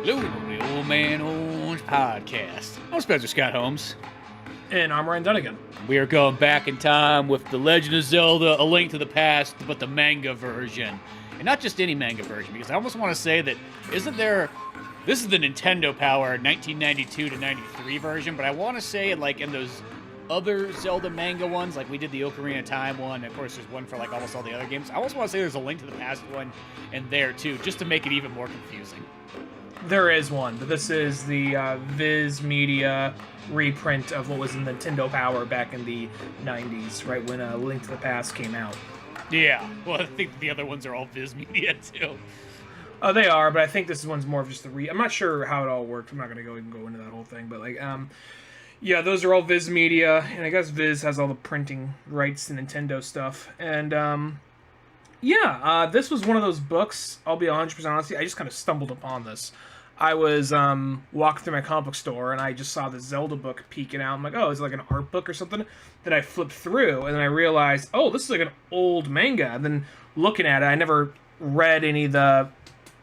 Hello, the OMO Podcast. I'm Spencer Scott Holmes. And I'm Ryan Dunnigan. We are going back in time with The Legend of Zelda, A Link to the Past, but the manga version. And not just any manga version, because I almost want to say that, this is the Nintendo Power 1992 to 93 version, but I want to say, like, in those other Zelda manga ones, like we did the Ocarina of Time one, and of course there's one for, like, almost all the other games. I almost want to say there's a Link to the Past one in there, too, just to make it even more confusing. There is one, but this is the Viz Media reprint of what was in Nintendo Power back in the 90s, right when Link to the Past came out. Yeah, well, I think the other ones are all Viz Media, too. They are, but I think this one's more of just I'm not sure how it all works. I'm not going to go into that whole thing, but, like, yeah, those are all Viz Media, and I guess Viz has all the printing rights to Nintendo stuff, and, this was one of those books, I'll be 100% honest, I just kind of stumbled upon this. I was walking through my comic book store, and I just saw the Zelda book peeking out. I'm like, oh, is it like an art book or something? Then I flipped through, and then I realized, oh, this is like an old manga. And then looking at it, I never read any of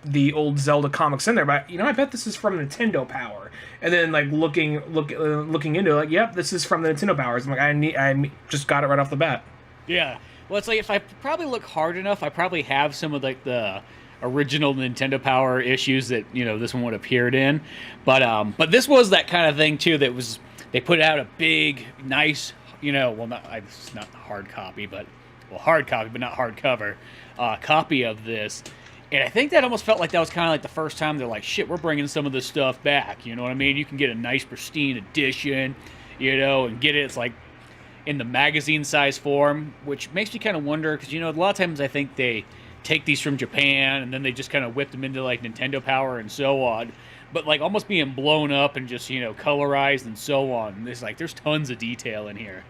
the old Zelda comics in there, but, I bet this is from Nintendo Power. And then, like, looking into it, like, yep, this is from the Nintendo Powers. I'm like, I just got it right off the bat. Yeah. Well, it's like, if I probably look hard enough, I probably have some of, like, the original Nintendo Power issues that, this one would have appeared in. But this was that kind of thing, too, they put out a big, nice, it's not hard copy, but not hardcover, copy of this. And I think that almost felt like that was kind of like the first time they're like, shit, we're bringing some of this stuff back, you know what I mean? You can get a nice, pristine edition, and get it, it's like, in the magazine size form, which makes me kind of wonder, because, a lot of times I think they take these from Japan, and then they just kind of whip them into, like, Nintendo Power and so on, but, like, almost being blown up and just, colorized and so on. There's tons of detail in here.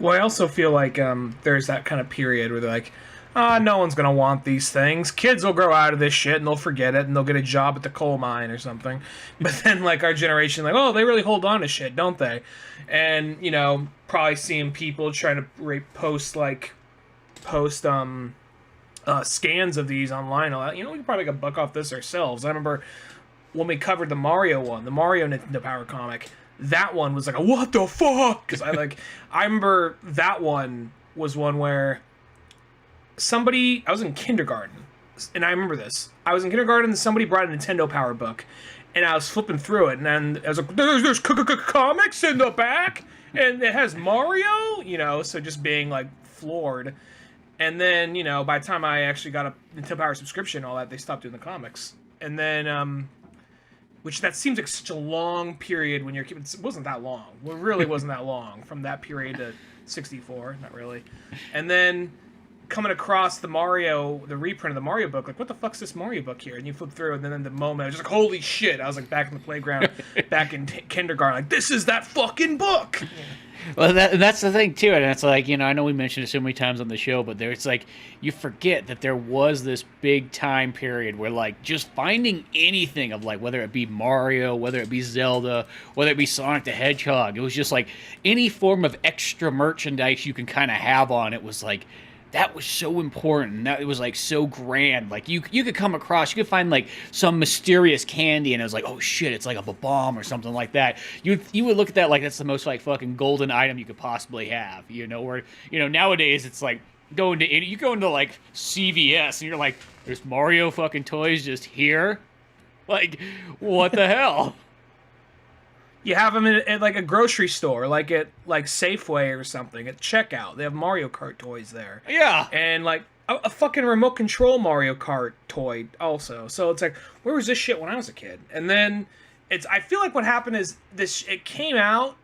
Well, I also feel like there's that kind of period where they're like, no one's going to want these things. Kids will grow out of this shit, and they'll forget it, and they'll get a job at the coal mine or something. But then, like, our generation, like, oh, they really hold on to shit, don't they? And, probably seeing people trying to post scans of these online. We could probably get $1 off this ourselves. I remember when we covered the Mario one, the Mario Nintendo Power comic, that one was like, what the fuck? Because I remember that one was one where I was in kindergarten, and I remember this. I was in kindergarten, and somebody brought a Nintendo Power book, and I was flipping through it, and then I was like, there's comics in the back, and it has Mario, so just being, like, floored. And then, by the time I actually got a Nintendo Power subscription and all that, they stopped doing the comics. And then, which that seems like such a long period when you're keeping, it wasn't that long. It really wasn't that long, from that period to 64, not really. And then coming across the reprint of the Mario book, like, what the fuck's this Mario book here? And you flip through, and then in the moment, I was just like, holy shit. I was, like, back in the playground, back in kindergarten, like, this is that fucking book! Yeah. Well, that's the thing, too, and it's like, I know we mentioned it so many times on the show, but it's like, you forget that there was this big time period where, like, just finding anything of, like, whether it be Mario, whether it be Zelda, whether it be Sonic the Hedgehog, it was just, like, any form of extra merchandise you can kind of have on it was, like, that was so important. That it was, like, so grand. Like, you could come across, you could find, like, some mysterious candy, and it was like, oh shit, it's like a bomb or something like that. You would look at that like that's the most, like, fucking golden item you could possibly have. Where nowadays it's like you go into, like, CVS, and you're like, there's Mario fucking toys just here. Like, what the hell? You have them at like a grocery store, like at like Safeway or something, at checkout. They have Mario Kart toys there. Yeah. And like a fucking remote control Mario Kart toy also. So it's like, where was this shit when I was a kid? And then I feel like what happened is it came out,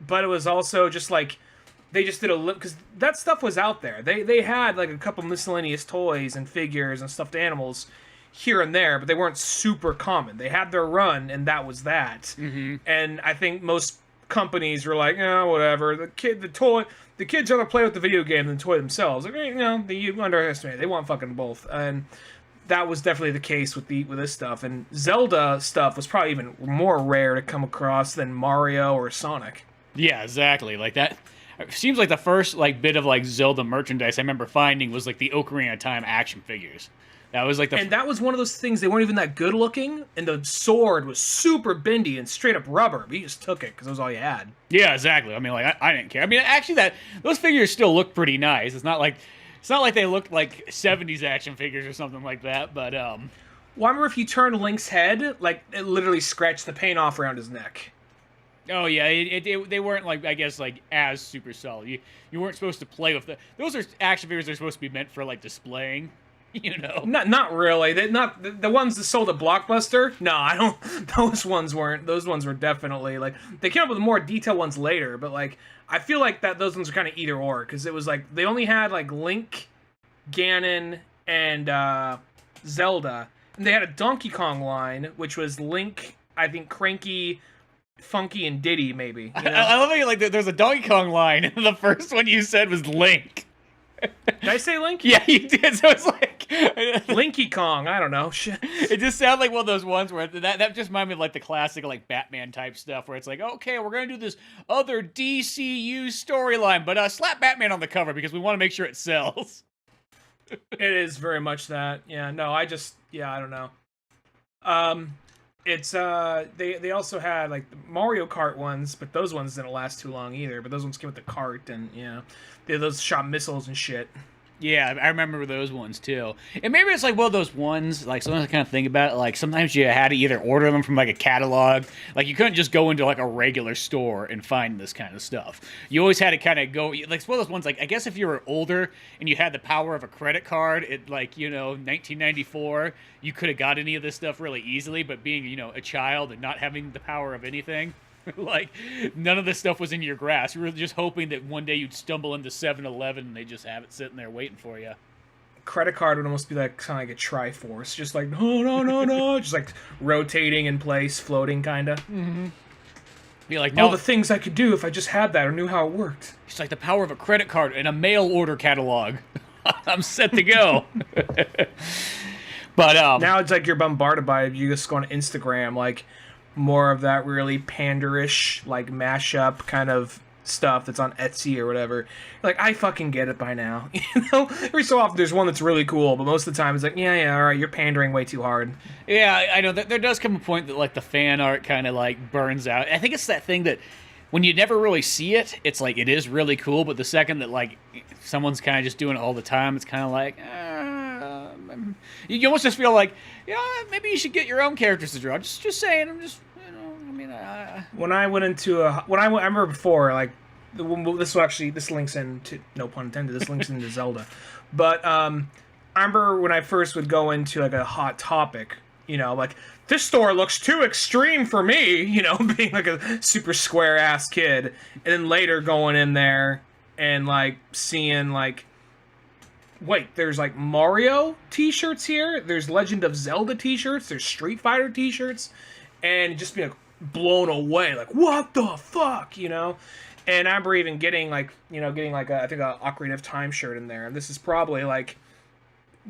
but it was also just like, they just did because that stuff was out there. They had like a couple miscellaneous toys and figures and stuffed animals here and there, but they weren't super common. They had their run, and that was that. Mm-hmm. And I think most companies were like, whatever. The kids rather play with the video game than the toy themselves. Like, you underestimate. They want fucking both, and that was definitely the case with this stuff. And Zelda stuff was probably even more rare to come across than Mario or Sonic. Yeah, exactly. Like that. It seems like the first, like, bit of, like, Zelda merchandise I remember finding was, like, the Ocarina of Time action figures. That was like and that was one of those things, they weren't even that good looking, and the sword was super bendy and straight up rubber, but you just took it because that was all you had. Yeah, exactly. I mean, like I didn't care. I mean, actually, those figures still look pretty nice. It's not like they looked like 70s action figures or something like that. But Well, I remember if you turned Link's head, like it literally scratched the paint off around his neck. oh yeah, they weren't like, I guess, like as super solid. You weren't supposed to play with those are action figures. They're supposed to be meant for like displaying. You know, not really. They not the ones that sold at Blockbuster. No, I don't. Those ones weren't. Those ones were definitely like they came up with more detailed ones later. But like I feel like those ones are kind of either or because it was like they only had like Link, Ganon, and Zelda, and they had a Donkey Kong line which was Link, I think Cranky, Funky, and Diddy maybe. You know? I love how like there's a Donkey Kong line, and the first one you said was Link. Did I say Link? Yeah, you did. So it's like Linky Kong. I don't know. Shit. It just sounded like one of those ones where that just reminded me of like the classic like Batman type stuff where it's like, okay, we're gonna do this other DCU storyline, but slap Batman on the cover because we want to make sure it sells. It is very much that. Yeah. No, I don't know. It's they also had like the Mario Kart ones, but those ones didn't last too long either. But those ones came with the cart, and those shot missiles and shit. Yeah, I remember those ones too. And maybe it's like one of those ones, like sometimes I kind of think about it, like sometimes you had to either order them from like a catalog, like you couldn't just go into like a regular store and find this kind of stuff. You always had to kind of go, like it's one of those ones, like I guess if you were older and you had the power of a credit card, it like, 1994, you could have got any of this stuff really easily, but being, a child and not having the power of anything, like none of this stuff was in your grasp. You were just hoping that one day you'd stumble into 7-Eleven and they just have it sitting there waiting for you. Credit card would almost be like kind of like a Triforce, just like no, just like rotating in place, floating kind of. Mm-hmm. Be like, no, all the things I could do if I just had that or knew how it worked. It's like the power of a credit card and a mail order catalog. I'm set to go. But now it's like you're bombarded by it. You just go on Instagram, like more of that really panderish, like mashup kind of stuff that's on Etsy or whatever. Like, I fucking get it by now. Every so often there's one that's really cool, but most of the time it's like, yeah, all right, you're pandering way too hard. Yeah, I know. There does come a point that, like, the fan art kind of, like, burns out. I think it's that thing that when you never really see it, it's like, it is really cool, but the second that, like, someone's kind of just doing it all the time, it's kind of like, you almost just feel like, maybe you should get your own characters to draw. Just saying, I'm just... When I went into I remember before, like, this links into, no pun intended, this links into Zelda. But I remember when I first would go into like a Hot Topic, like, this store looks too extreme for me, being like a super square ass kid, and then later going in there and like seeing like, wait, there's like Mario t-shirts here, there's Legend of Zelda t-shirts, there's Street Fighter t-shirts, and just being like blown away, like, what the fuck, And I remember even getting like I think a Ocarina of Time shirt in there, and this is probably like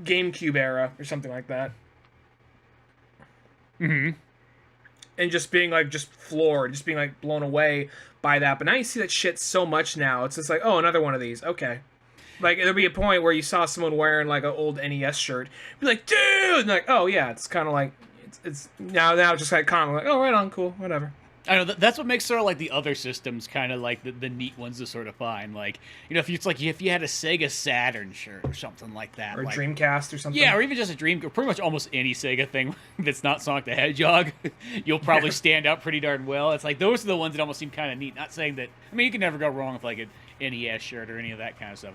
GameCube era or something like that. Mm-hmm. And just being like just floored, just being like blown away by that. But now you see that shit so much now. It's just like, oh, another one of these. Okay. Like, there'll be a point where you saw someone wearing like an old NES shirt, be like, dude, and like, oh yeah, it's kind of like it's now just like kind of like, oh, right on, cool, whatever. I know that's what makes sort of like the other systems kind of like the neat ones to sort of find. Like, if you had a Sega Saturn shirt or something like that, or a like, Dreamcast or something. Yeah, or even just a pretty much almost any Sega thing that's not Sonic the Hedgehog, you'll probably stand out pretty darn well. It's like those are the ones that almost seem kind of neat. Not saying that, I mean, you can never go wrong with like an NES shirt or any of that kind of stuff.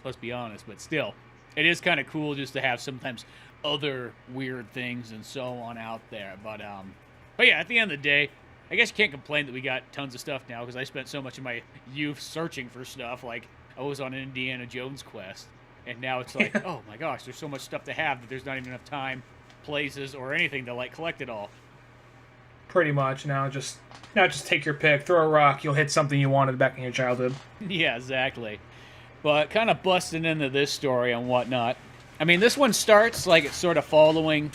Let's be honest, but still, it is kind of cool just to have sometimes other weird things and so on out there. But yeah, at the end of the day, I guess you can't complain that we got tons of stuff now, because I spent so much of my youth searching for stuff. Like, I was on an Indiana Jones quest, and now it's like, oh my gosh, there's so much stuff to have that there's not even enough time, places, or anything to like collect it all. Pretty much. Now just take your pick, throw a rock, you'll hit something you wanted back in your childhood. Yeah, exactly. But kind of busting into this story and whatnot. I mean, this one starts like it's sort of following,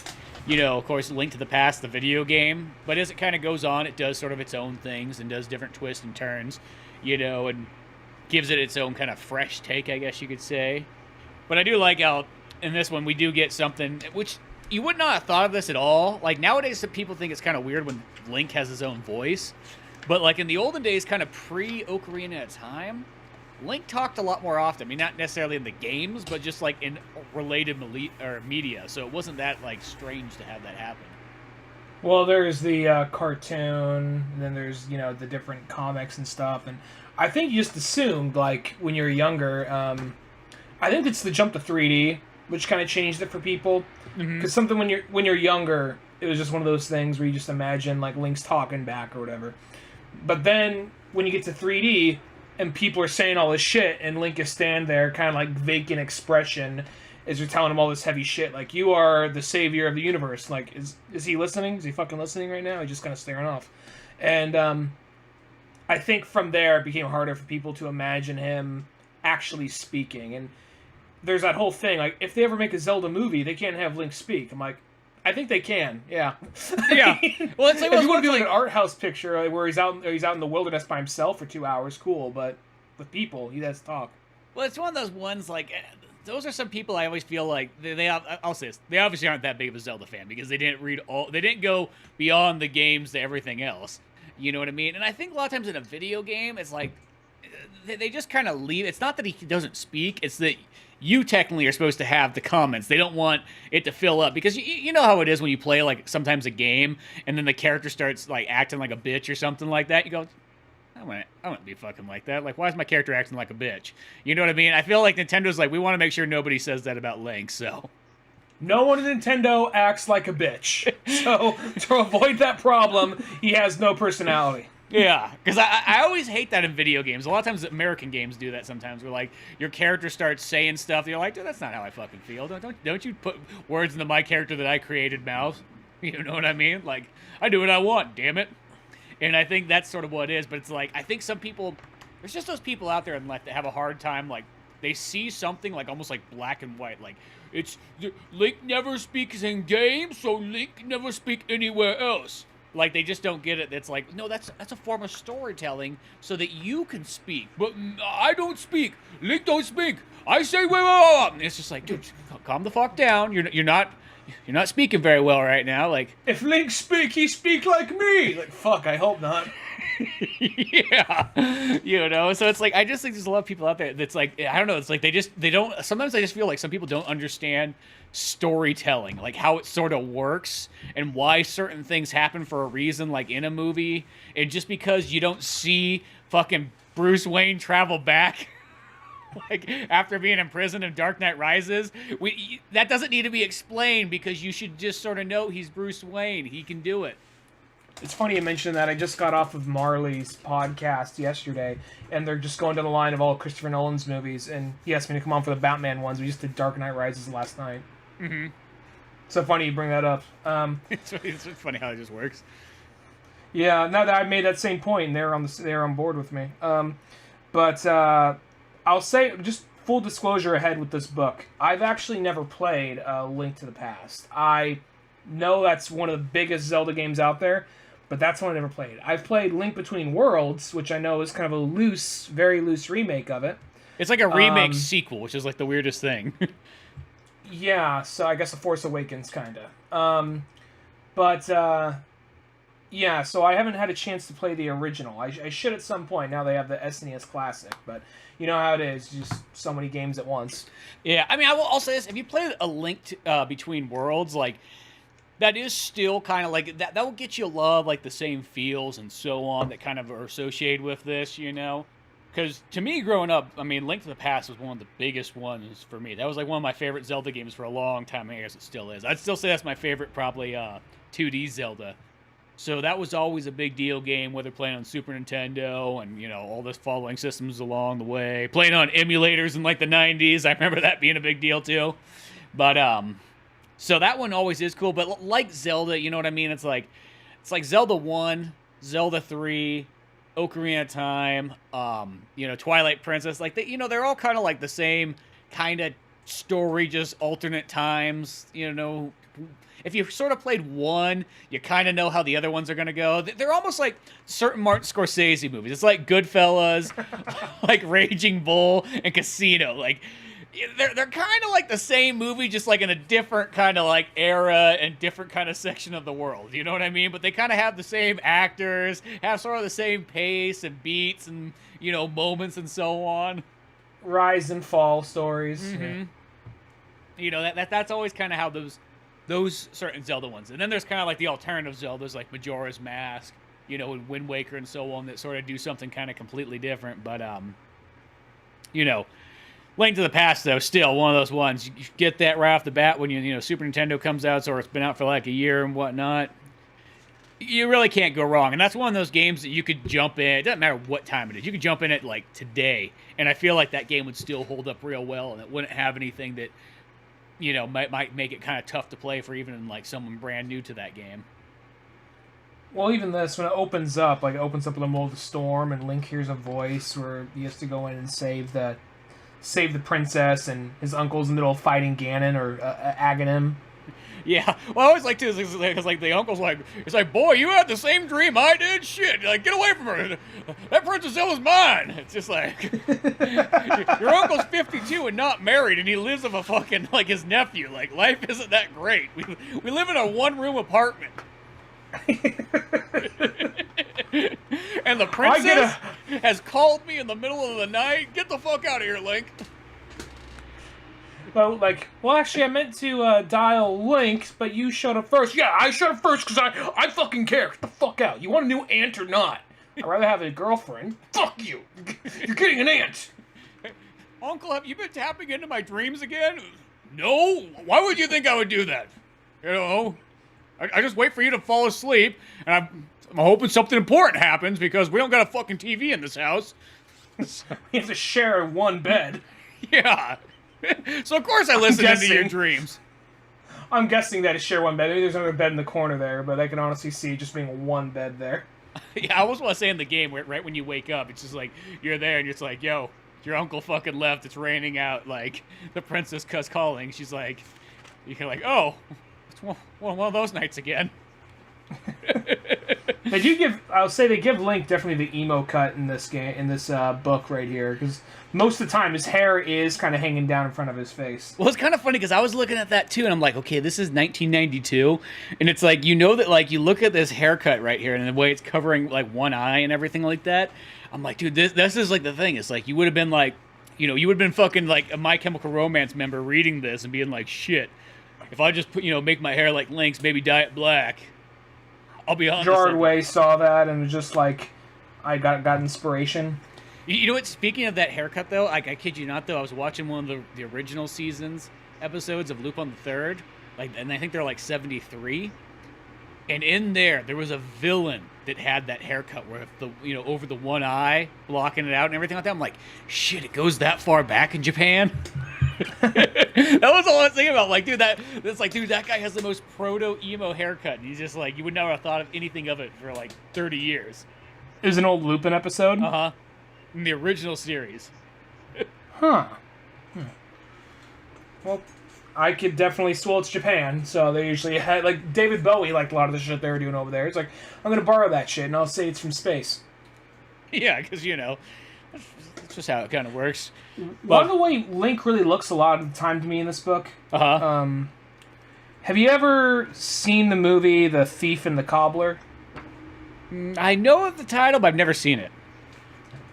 of course, Link to the Past, the video game. But as it kind of goes on, it does sort of its own things and does different twists and turns, and gives it its own kind of fresh take, I guess you could say. But I do like how in this one we do get something which you would not have thought of this at all. Like nowadays, some people think it's kind of weird when Link has his own voice, but like in the olden days, kind of pre-Ocarina of Time, Link talked a lot more often. I mean, not necessarily in the games, but just like in related media. So it wasn't that like strange to have that happen. Well, there's the cartoon, and then there's the different comics and stuff, and I think you just assumed like when you're younger. I think it's the jump to 3D, which kind of changed it for people. Because something when you're younger, it was just one of those things where you just imagine like Link's talking back or whatever. But then when you get to 3D and people are saying all this shit and Link is standing there kind of like vacant expression as you're telling him all this heavy shit, like you are the savior of the universe. Like is he listening? Is he fucking listening right now? He's just kind of staring off. And I think from there it became harder for people to imagine him actually speaking. And there's that whole thing, like, if they ever make a Zelda movie, they can't have Link speak. I'm like, I think they can, yeah. Yeah. Well, it's like, if you want to do like an art house picture where he's out in the wilderness by himself for 2 hours, cool, but with people, he has to talk. Well, it's one of those ones, like, those are some people I always feel like, I'll say this, they obviously aren't that big of a Zelda fan, because they didn't go beyond the games to everything else. You know what I mean? And I think a lot of times in a video game, it's like, they just kind of leave. It's not that he doesn't speak, it's that you technically are supposed to have the comments. They don't want it to fill up, because you know how it is when you play like sometimes a game and then the character starts like acting like a bitch or something like that. You go, I wouldn't be fucking like that. Like, why is my character acting like a bitch? You know what I mean? I feel like Nintendo's like, we want to make sure nobody says that about Link, so. No one at Nintendo acts like a bitch. So, to avoid that problem, he has no personality. Yeah, because I always hate that in video games. A lot of times American games do that sometimes, where like your character starts saying stuff, and you're like, dude, that's not how I fucking feel. Don't you put words into my character that I created mouth. You know what I mean? Like, I do what I want, damn it. And I think that's sort of what it is, but it's like, I think some people, there's just those people out there in life that have a hard time, like, they see something like almost like black and white, like, it's, Link never speaks in games, so Link never speak anywhere else. Like, they just don't get it. It's like, no, that's a form of storytelling so that you can speak. But I don't speak. Link don't speak. I say, whoa. It's just like, dude, calm the fuck down. You're not speaking very well right now. Like, if Link speak, he speak like me. Like, fuck, I hope not. Yeah. You know, so it's like, I just think there's a lot of people out there that's like, I don't know, it's like sometimes I just feel like some people don't understand storytelling, like how it sort of works and why certain things happen for a reason, like in a movie. And just because you don't see fucking Bruce Wayne travel back like after being in prison in Dark Knight Rises, that doesn't need to be explained, because you should just sort of know he's Bruce Wayne. He can do it. It's funny you mentioned that. I just got off of Marley's podcast yesterday, and they're just going down the line of all Christopher Nolan's movies, and he asked me to come on for the Batman ones. We just did Dark Knight Rises last night. Mm-hmm. So funny you bring that up. It's funny how it just works. Yeah, now that I made that same point, they're on board with me. But I'll say, just full disclosure ahead with this book, I've actually never played Link to the Past. I know that's one of the biggest Zelda games out there, but that's one I never played. I've played Link Between Worlds, which I know is kind of a very loose remake of it. It's like a remake sequel, which is like the weirdest thing. Yeah, so I guess The Force Awakens, kind of. Yeah, so I haven't had a chance to play the original. I should at some point, now they have the SNES Classic, but you know how it is, just so many games at once. Yeah, I mean, I'll say this, if you play a Link Between Worlds, like, that is still kind of like, that will get you a lot of, like, the same feels and so on that kind of are associated with this, you know? Because to me, growing up, I mean, Link to the Past was one of the biggest ones for me. That was like one of my favorite Zelda games for a long time. I guess it still is. I'd still say that's my favorite, probably 2D Zelda. So that was always a big deal game, whether playing on Super Nintendo and, you know, all this following systems along the way. Playing on emulators in like the 90s. I remember that being a big deal too. But, so that one always is cool. But like Zelda, you know what I mean? It's like Zelda 1, Zelda 3, Ocarina of Time, you know, Twilight Princess, like, they're all kind of like the same kind of story, just alternate times, you know. If you sort of played one, you kind of know how the other ones are going to go. They're almost like certain Martin Scorsese movies. It's like Goodfellas, like Raging Bull, and Casino. Like, they're kind of like the same movie, just like in a different kind of like era and different kind of section of the world. You know what I mean? But they kind of have the same actors, have sort of the same pace and beats and moments and so on. Rise and fall stories. Mm-hmm. Yeah. That's always kind of how those certain Zelda ones. And then there's kind of like the alternative Zeldas like Majora's Mask, and Wind Waker and so on that sort of do something kind of completely different. But Link to the Past, though, still one of those ones. You get that right off the bat when Super Nintendo comes out, or it's been out for like a year and whatnot. You really can't go wrong. And that's one of those games that you could jump in. It doesn't matter what time it is. You could jump in it like today, and I feel like that game would still hold up real well, and it wouldn't have anything that might make it kind of tough to play for even like someone brand new to that game. Well, even this, when it opens up in the middle of the storm, and Link hears a voice where he has to go in and save the princess, and his uncle's in the middle of fighting Ganon or Aghanim. Yeah, well, I always like to, because like the uncle's like, it's like, boy, you had the same dream I did. Shit, like get away from her. That Princess Zelda's mine. It's just like your uncle's 52 and not married, and he lives with a fucking like his nephew. Like life isn't that great. We live in a 1-room apartment. And the princess has called me in the middle of the night. Get the fuck out of here, Link. Well, actually, I meant to dial Link, but you showed up first. Yeah, I showed up first because I fucking care. Get the fuck out. You want a new aunt or not? I'd rather have a girlfriend. Fuck you. You're getting an aunt. Uncle, have you been tapping into my dreams again? No. Why would you think I would do that? I just wait for you to fall asleep, and I'm hoping something important happens because we don't got a fucking TV in this house. We have to share one bed. Yeah. So of course I listen into your dreams. I'm guessing that it's share one bed. Maybe there's another bed in the corner there, but I can honestly see just being one bed there. Yeah, I almost want to say in the game, right when you wake up, it's just like, you're there and you're just like, yo, your uncle fucking left, it's raining out, like, the princess cuss calling. She's like, you're like, oh, it's one of those nights again. They give Link definitely the emo cut in this game, in this book right here, because most of the time his hair is kind of hanging down in front of his face. Well, it's kind of funny because I was looking at that too, and I'm like, okay, this is 1992, and it's like, that like you look at this haircut right here and the way it's covering like one eye and everything like that. I'm like, dude, this is like the thing. It's like you would have been like, you would have been fucking like a My Chemical Romance member reading this and being like, shit, if I just put make my hair like Link's, maybe dye it black. I'll be honest. Jardway saw that and was just like, I got inspiration. You know what? Speaking of that haircut, though, I kid you not, though, I was watching one of the original seasons episodes of Lupin the Third, and I think they're like 73. And in there was a villain that had that haircut where over the one eye, blocking it out and everything like that. I'm like, shit, it goes that far back in Japan. That was all I was thinking about. Like, dude, that guy has the most proto-emo haircut. And he's just like, you would never have thought of anything of it for like 30 years. It was an old Lupin episode? Uh-huh. In the original series. Huh. Well, I could definitely, it's Japan, so they usually had, like, David Bowie liked a lot of the shit they were doing over there. It's like, I'm going to borrow that shit, and I'll say it's from space. Yeah, because, that's just how it kind of works. By the way, Link really looks a lot of the time to me in this book. Uh-huh. Have you ever seen the movie The Thief and the Cobbler? I know of the title, but I've never seen it.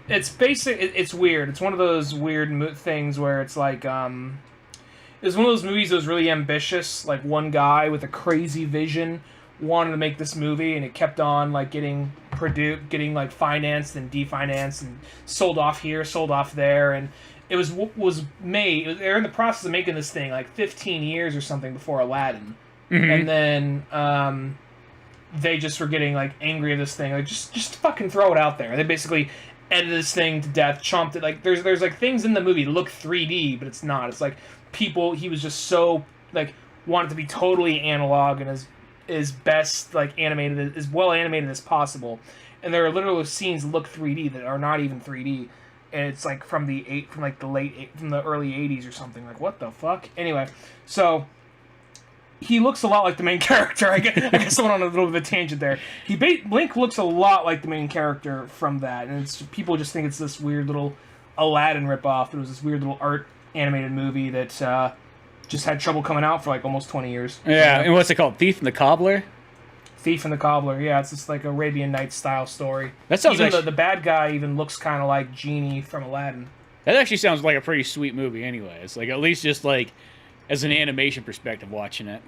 It's it's weird. It's one of those weird things where it's like, it was one of those movies that was really ambitious. Like, one guy with a crazy vision wanted to make this movie, and it kept on, like, getting like financed and definanced and sold off here, sold off there, and it was made. They're in the process of making this thing like 15 years or something before Aladdin, and then they just were getting like angry at this thing, like just fucking throw it out there. They basically edited this thing to death, chomped it. Like there's like things in the movie that look 3D, but it's not. It's like he was just so like wanted to be totally analog and as best like animated, as well animated as possible. And there are literal scenes that look 3D that are not even 3D. And it's like from the early 80s or something. Like, what the fuck? Anyway, so he looks a lot like the main character. I guess I went on a little bit of a tangent there. Link looks a lot like the main character from that, and people just think it's this weird little Aladdin ripoff. It was this weird little animated movie that just had trouble coming out for like almost 20 years. Yeah, and what's it called? Thief and the Cobbler? Thief and the Cobbler. Yeah, it's just like Arabian Nights style story. That sounds even like the bad guy even looks kind of like Genie from Aladdin. That actually sounds like a pretty sweet movie anyways. Like, at least just, like, as an animation perspective watching it.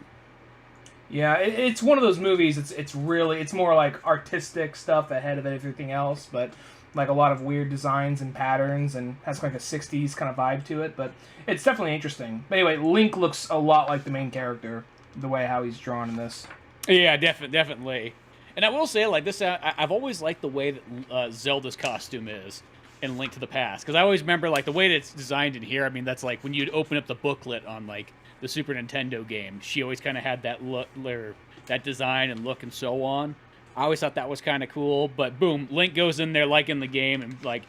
Yeah, it's one of those movies, it's more like artistic stuff ahead of everything else, but like a lot of weird designs and patterns, and has like a 60s kind of vibe to it, but it's definitely interesting. But anyway, Link looks a lot like the main character, the way how he's drawn in this. Yeah, definitely. And I will say, like, this, I've always liked the way that Zelda's costume is in Link to the Past. Because I always remember, like, the way that it's designed in here, I mean, that's like when you'd open up the booklet on, like, the Super Nintendo game. She always kind of had that look, that design and look and so on. I always thought that was kind of cool. But boom, Link goes in there like in the game and, like,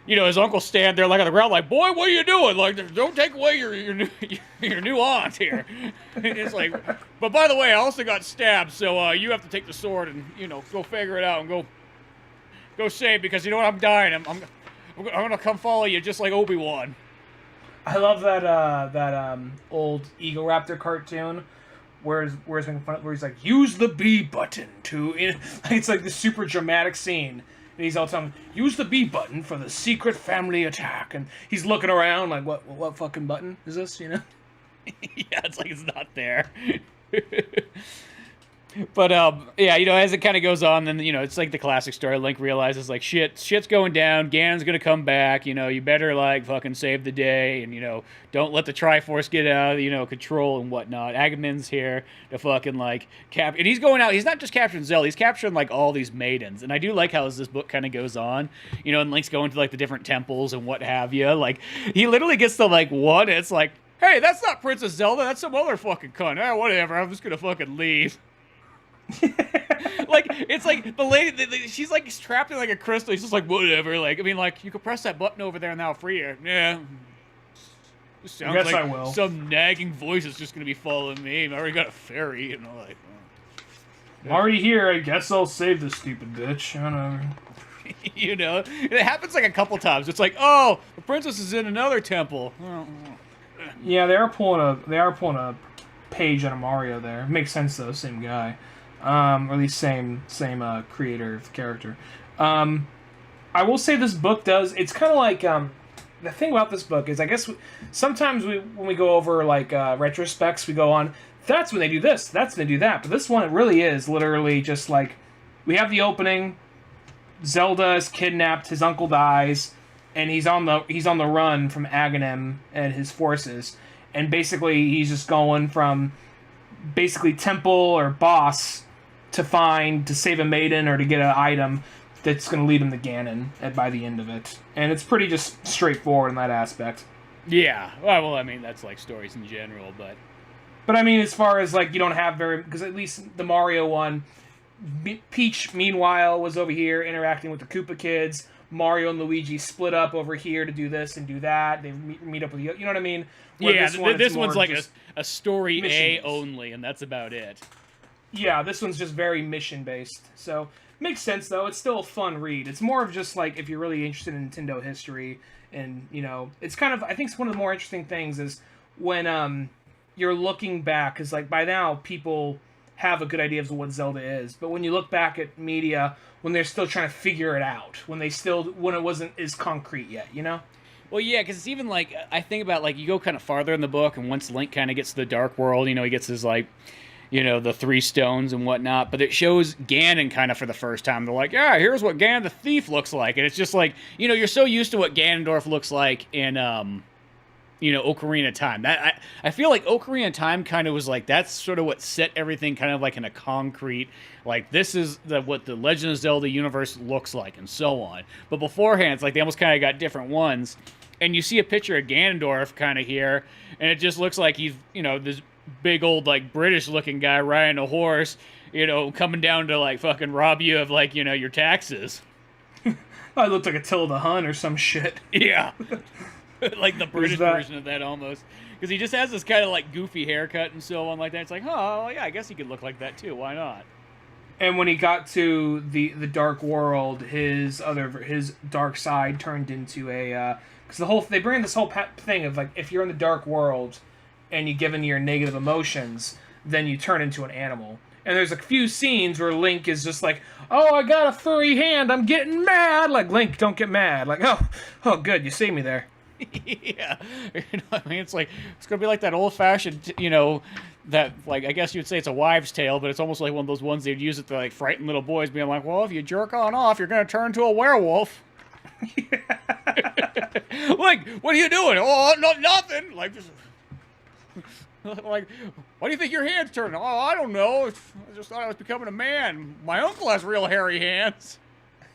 you know, his uncle stand there like on the ground, like, boy, what are you doing? Like, don't take away your new aunt here. It's like, but by the way, I also got stabbed, so you have to take the sword and, you know, go figure it out and go save, because you know what, I'm dying. I'm gonna come follow you just like Obi-Wan. I love that old Eagle Raptor cartoon where he's like, use the B button to, it's like this super dramatic scene. And he's all telling him, use the B button for the secret family attack. And he's looking around like, what fucking button is this, you know? Yeah, it's like it's not there. But, yeah, you know, as it kind of goes on, then, you know, it's like the classic story. Link realizes, like, shit's going down. Ganon's going to come back. You know, you better, like, fucking save the day. And, you know, don't let the Triforce get out of, you know, control and whatnot. Agamemnon's here to fucking, like, and he's going out. He's not just capturing Zelda. He's capturing, like, all these maidens. And I do like how this book kind of goes on. You know, and Link's going to, like, the different temples and what have you. Like, he literally gets to, like, one, and it's like, hey, that's not Princess Zelda. That's some other fucking cunt. Whatever. I'm just going to fucking leave. Like, it's like the lady, she's like trapped in like a crystal. He's just like, whatever. Like, I mean, like, you could press that button over there and that'll free her. Yeah. It sounds yes, like I will. Some nagging voice is just gonna be following me. I already got a fairy, you know, like. I'm already here. I guess I'll save this stupid bitch. I don't know. You know, it happens like a couple times. It's like, oh, the princess is in another temple. Yeah, they are pulling a page out of Mario there. Makes sense though, same guy. Or at least same creator of the character. I will say this book does. It's kind of like the thing about this book is, I guess sometimes when we go over like retrospects, we go on. That's when they do this. That's when they do that. But this one, it really is literally just like we have the opening. Zelda is kidnapped. His uncle dies, and he's on the run from Aghanim and his forces. And basically, he's just going from basically temple or boss to save a maiden or to get an item that's going to lead him to Ganon by the end of it. And it's pretty just straightforward in that aspect. Yeah. Well, I mean, that's like stories in general, but... But I mean, as far as like, you don't have because at least the Mario one, Peach, meanwhile, was over here interacting with the Koopa kids. Mario and Luigi split up over here to do this and do that. They meet up with you know what I mean? Where this one's like a story A only, and that's about it. Yeah, this one's just very mission-based. So, makes sense, though. It's still a fun read. It's more of just, like, if you're really interested in Nintendo history, and, you know, it's kind of, I think it's one of the more interesting things is when you're looking back, because, like, by now, people have a good idea of what Zelda is, but when you look back at media, when they're still trying to figure it out, when it wasn't as concrete yet, you know? Well, yeah, because it's even, like, I think about, like, you go kind of farther in the book, and once Link kind of gets to the Dark World, you know, he gets his, like, you know, the 3 stones and whatnot, but it shows Ganon kind of for the first time. They're like, yeah, here's what Ganon the Thief looks like, and it's just like, you know, you're so used to what Ganondorf looks like in, you know, Ocarina of Time. That I feel like Ocarina of Time kind of was like, that's sort of what set everything kind of like in a concrete, like, this is what the Legend of Zelda universe looks like, and so on. But beforehand, it's like they almost kind of got different ones, and you see a picture of Ganondorf kind of here, and it just looks like he's, you know, this big old, like, British-looking guy riding a horse, you know, coming down to, like, fucking rob you of, like, you know, your taxes. I looked like Attila the Hun or some shit. Yeah. Like the British version of that, almost. Because he just has this kind of, like, goofy haircut and so on like that. It's like, oh, yeah, I guess he could look like that, too. Why not? And when he got to the dark world, his dark side turned into a because they bring in this whole thing of like if you're in the dark world and you give in your negative emotions, then you turn into an animal. And there's a few scenes where Link is just like, "Oh, I got a furry hand. I'm getting mad." Like, Link, don't get mad. Like, oh, good, you see me there. Yeah, I mean, it's gonna be like that old-fashioned, that like I guess you'd say it's a wives' tale, but it's almost like one of those ones they'd use it to like frighten little boys, being like, "Well, if you jerk on off, you're gonna turn into a werewolf." Like, what are you doing? Oh, nothing. Like, just, like, why do you think your hands turning? Oh, I don't know. I just thought I was becoming a man. My uncle has real hairy hands.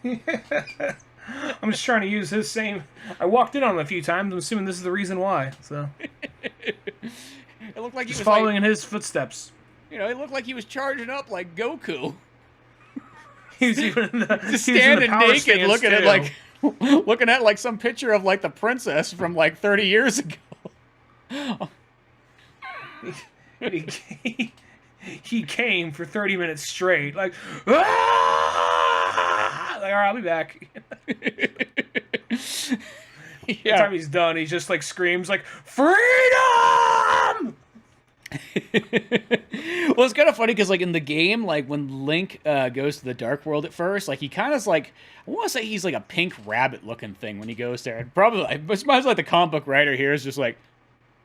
I'm just trying to use his same. I walked in on him a few times. I'm assuming this is the reason why. So it looked like he was following in his footsteps. It looked like he was charging up like Goku. He was even in the just standing naked, looking at like some picture of like the princess from like 30 years ago. He came for 30 minutes straight, like, ah! Like, all right, I'll be back. Yeah. By the time he's done, he just like screams like, freedom! Well, it's kind of funny because like in the game, like when Link goes to the dark world at first, like he kind of like, I want to say he's like a pink rabbit looking thing when he goes there. And probably it's like the comic book writer here is just like,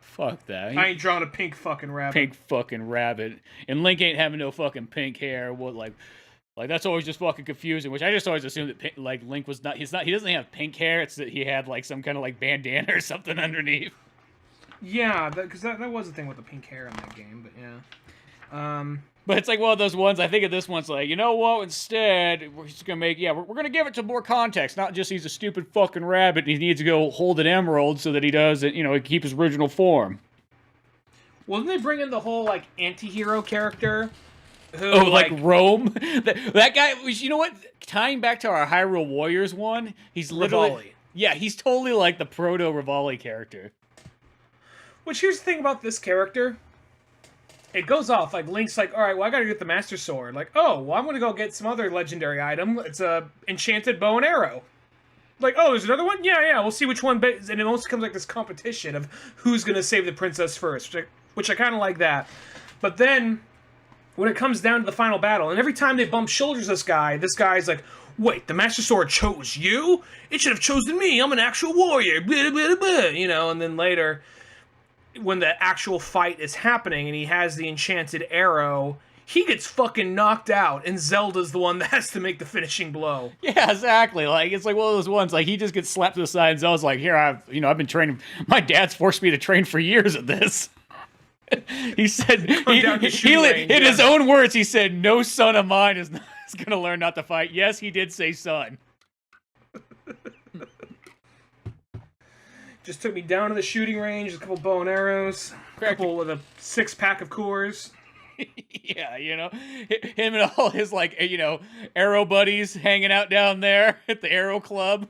fuck that. I ain't drawing a pink fucking rabbit. Pink fucking rabbit. And Link ain't having no fucking pink hair. What like that's always just fucking confusing. Which I just always assumed that like Link was not. He doesn't have pink hair. It's that he had like some kind of like bandana or something underneath. Yeah, because that was the thing with the pink hair in that game. But yeah. But it's like one of those ones. I think of this one's like, you know what? Instead, we're just gonna make we're gonna give it to more context. Not just he's a stupid fucking rabbit and he needs to go hold an emerald so that he does it. He keep his original form. Well, didn't they bring in the whole like anti-hero character? Who, like Rome? that guy was. You know what? Tying back to our Hyrule Warriors one, he's literally Rivali. Yeah, he's totally like the proto Rivali character. Which here's the thing about this character. It goes off, like, Link's like, alright, well, I gotta get the Master Sword. Like, oh, well, I'm gonna go get some other legendary item. It's a enchanted bow and arrow. Like, oh, there's another one? Yeah, we'll see which one. And it almost becomes like this competition of who's gonna save the princess first, which I kind of like that. But then, when it comes down to the final battle, and every time they bump shoulders this guy's like, wait, the Master Sword chose you? It should have chosen me. I'm an actual warrior. Blah, blah, blah, and then later, when the actual fight is happening and he has the enchanted arrow, he gets fucking knocked out, and Zelda's the one that has to make the finishing blow. Yeah, exactly. Like, it's like one of those ones, like, he just gets slapped to the side, and Zelda's like, here, I've been training, my dad's forced me to train for years at this. He said, in his own words, he said, no son of mine is going to learn not to fight. Yes, he did say son. Just took me down to the shooting range, a couple bow and arrows, a couple with a 6-pack of Coors. Yeah, him and all his, like, arrow buddies hanging out down there at the arrow club.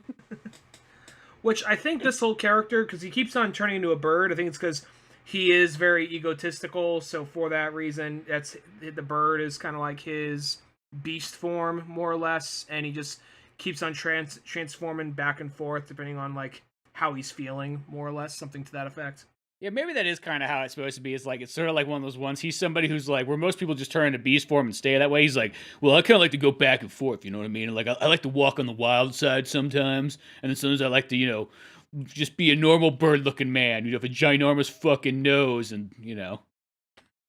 Which I think this whole character, because he keeps on turning into a bird, I think it's because he is very egotistical, so for that reason, the bird is kind of like his beast form, more or less, and he just keeps on transforming back and forth, depending on, like, how he's feeling, more or less, something to that effect. Yeah, maybe that is kind of how it's supposed to be. It's like, it's sort of like one of those ones. He's somebody who's like, where most people just turn into beast form and stay that way. He's like, well, I kind of like to go back and forth, you know what I mean? And like, I like to walk on the wild side sometimes, and then sometimes I like to, just be a normal bird-looking man, with a ginormous fucking nose, and,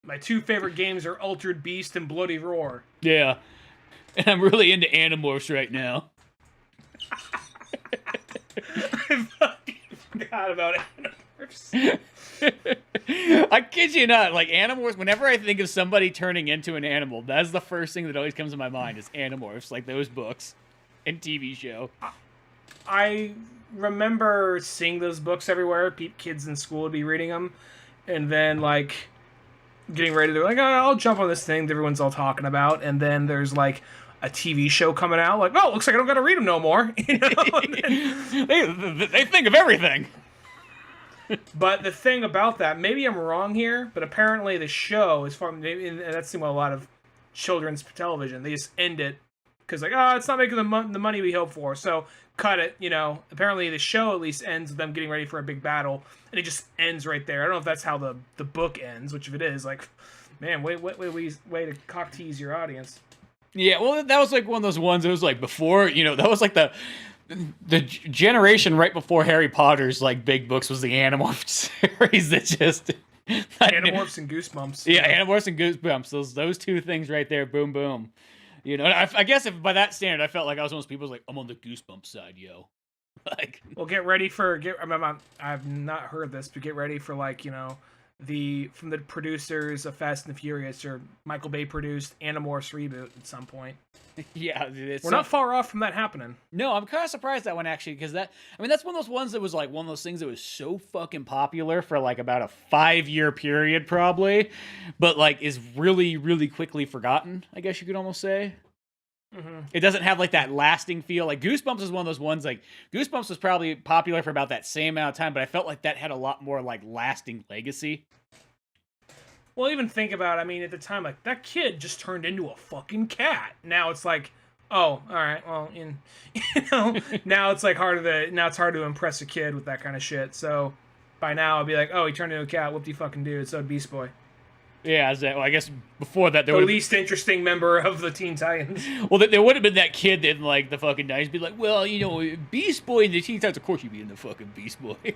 My two favorite games are Altered Beast and Bloody Roar. Yeah, and I'm really into Animorphs right now. I fucking forgot about Animorphs. I kid you not, like Animorphs, whenever I think of somebody turning into an animal, that's the first thing that always comes to my mind is Animorphs, like those books and TV show. I remember seeing those books everywhere. Kids in school would be reading them, and then, like, getting ready to, like, oh, I'll jump on this thing that everyone's all talking about, and then there's, like, a TV show coming out, like, oh, looks like I don't gotta read them no more. They think of everything. But the thing about that, maybe I'm wrong here, but apparently the show, and that's what a lot of children's television. They just end it because like, oh, it's not making the money we hope for, so cut it. You know, apparently the show at least ends with them getting ready for a big battle, and it just ends right there. I don't know if that's how the book ends, which if it is, like, man, way to cock tease your audience. Yeah, well, that was like one of those ones. It was like before, you know, that was like the generation right before Harry Potter's like big books was the Animorphs series that just Animorphs and Goosebumps. Yeah, Animorphs and Goosebumps. Those two things right there. Boom, boom. You know, I guess if by that standard, I felt like I was one of those people who's like, I'm on the Goosebumps side, yo. Like, well, get ready for I've not heard this, but get ready for like, you know, from the producers of Fast and the Furious, or Michael Bay produced Animorphs reboot at some point. Yeah, we're not far off from that happening. No, I'm kind of surprised that one actually, because that's one of those ones that was like one of those things that was so fucking popular for like about a 5-year period probably, but like is really, really quickly forgotten, I guess you could almost say. Mm-hmm. It doesn't have like that lasting feel. Like Goosebumps is one of those ones, like Goosebumps was probably popular for about that same amount of time, but I felt like that had a lot more like lasting legacy. Well, even think about it, I mean, at the time, like, that kid just turned into a fucking cat. Now it's like, oh, all right, well, you know, now it's like hard to impress a kid with that kind of shit. So by now, I'll be like, oh, he turned into a cat, whoop-de-fucking dude, so Beast Boy. Yeah, well, I guess before that, the least interesting member of the Teen Titans. Well, there would have been that kid that, like, the fucking 90s be like, well, you know, Beast Boy and the Teen Titans, of course you'd be in the fucking Beast Boy.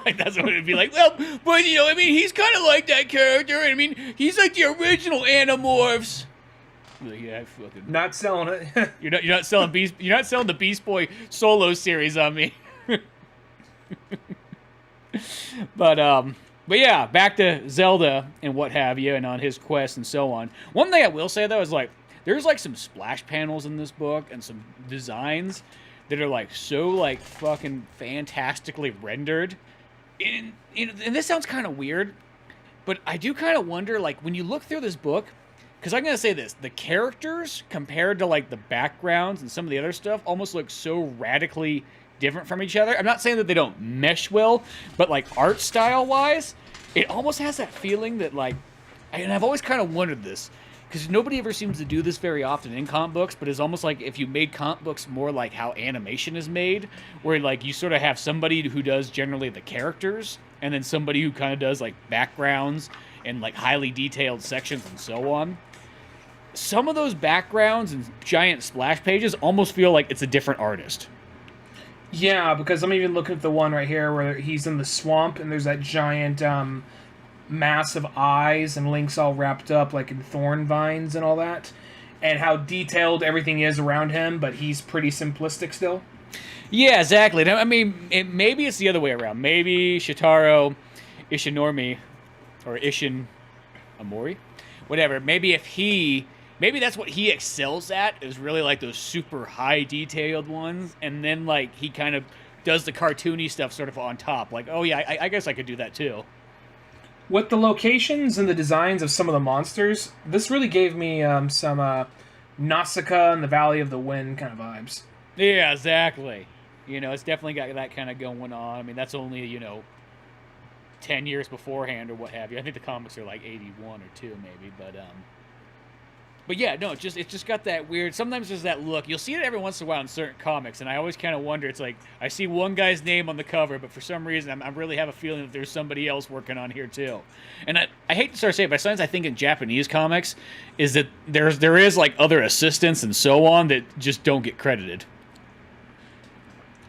Like, that's what it'd be like. Well, but, you know, I mean, he's kind of like that character, and I mean, he's like the original Animorphs. Like, yeah, fucking... Not selling it. You're not selling the Beast Boy solo series on me. But yeah, back to Zelda and what have you, and on his quest and so on. One thing I will say, though, is, like, there's, like, some splash panels in this book and some designs that are, like, so, like, fucking fantastically rendered. And this sounds kind of weird, but I do kind of wonder, like, when you look through this book, because I'm going to say this, the characters compared to, like, the backgrounds and some of the other stuff almost look so radically different from each other. I'm not saying that they don't mesh well, but, like, art style-wise, it almost has that feeling that, like, and I've always kind of wondered this, because nobody ever seems to do this very often in comic books, but it's almost like if you made comic books more like how animation is made, where like you sort of have somebody who does generally the characters, and then somebody who kind of does like backgrounds and like highly detailed sections and so on. Some of those backgrounds and giant splash pages almost feel like it's a different artist. Yeah, because I'm even looking at the one right here where he's in the swamp and there's that giant massive eyes and Link's all wrapped up like in thorn vines and all that, and how detailed everything is around him, but he's pretty simplistic still. Yeah, exactly. I mean, maybe it's the other way around. Maybe Shotaro Ishinomori, or Ishinomori, whatever. Maybe that's what he excels at, is really like those super high detailed ones, and then like he kind of does the cartoony stuff sort of on top. Like, oh yeah, I guess I could do that too. With the locations and the designs of some of the monsters, this really gave me some Nausicaa and the Valley of the Wind kind of vibes. Yeah, exactly. You know, it's definitely got that kind of going on. I mean, that's only, 10 years beforehand or what have you. I think the comics are like 81 or 2 maybe, but yeah, no, it's just got that weird, sometimes there's that look. You'll see it every once in a while in certain comics, and I always kind of wonder, it's like, I see one guy's name on the cover, but for some reason, I really have a feeling that there's somebody else working on here too. And I hate to start saying it, but sometimes I think in Japanese comics, is that there is like other assistants and so on that just don't get credited.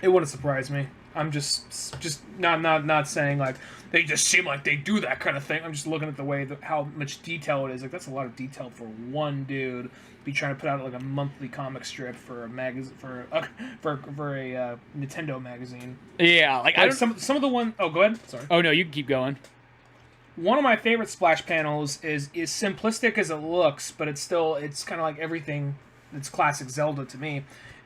It wouldn't surprise me. I'm just not saying like they just seem like they do that kind of thing. I'm just looking at the way how much detail it is. Like that's a lot of detail for one dude be trying to put out like a monthly comic strip for a magazine for a Nintendo magazine. Yeah, like some of the one. Oh, go ahead. Sorry. Oh no, you can keep going. One of my favorite splash panels is simplistic as it looks, but it's kind of like everything that's classic Zelda to me.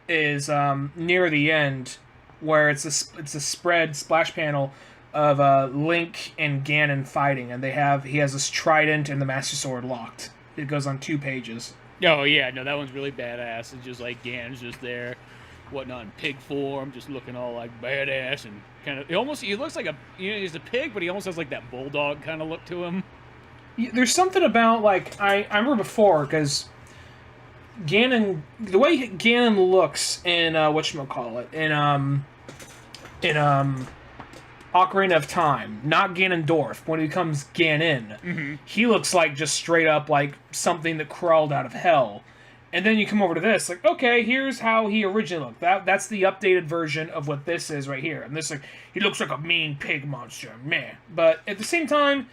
Is near the end where it's a spread splash panel of Link and Ganon fighting, and he has this trident and the Master Sword locked. It goes on 2 pages. Oh yeah, no, that one's really badass. It's just like Ganon's just there, whatnot, in pig form, just looking all like badass and kind of. He looks like he's a pig, but he almost has like that bulldog kind of look to him. There's something about, like, I remember before, because Ganon, the way Ganon looks in, whatchamacallit, in Ocarina of Time, not Ganondorf, when he becomes Ganon, he looks like just straight up like something that crawled out of hell. And then you come over to this, like, okay, here's how he originally looked. That's the updated version of what this is right here. And this, like, he looks like a mean pig monster, meh. But at the same time,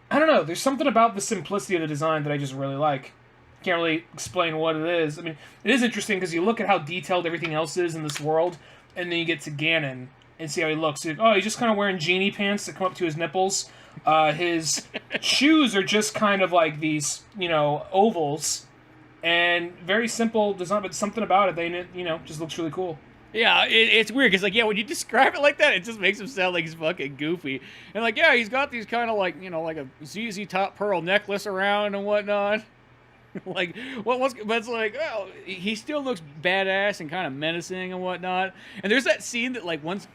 I don't know, there's something about the simplicity of the design that I just really like. Can't really explain what it is. I mean, it is interesting because you look at how detailed everything else is in this world, and then you get to Ganon and see how he looks. Oh, he's just kind of wearing genie pants that come up to his nipples. His shoes are just kind of like these, ovals. And very simple design, but something about it, they, just looks really cool. Yeah, it's weird, because, like, yeah, when you describe it like that, it just makes him sound like he's fucking goofy. And, like, yeah, he's got these kind of, like, like a ZZ Top pearl necklace around and whatnot. Like, but it's like, well, he still looks badass and kind of menacing and whatnot. And there's that scene that, like, once,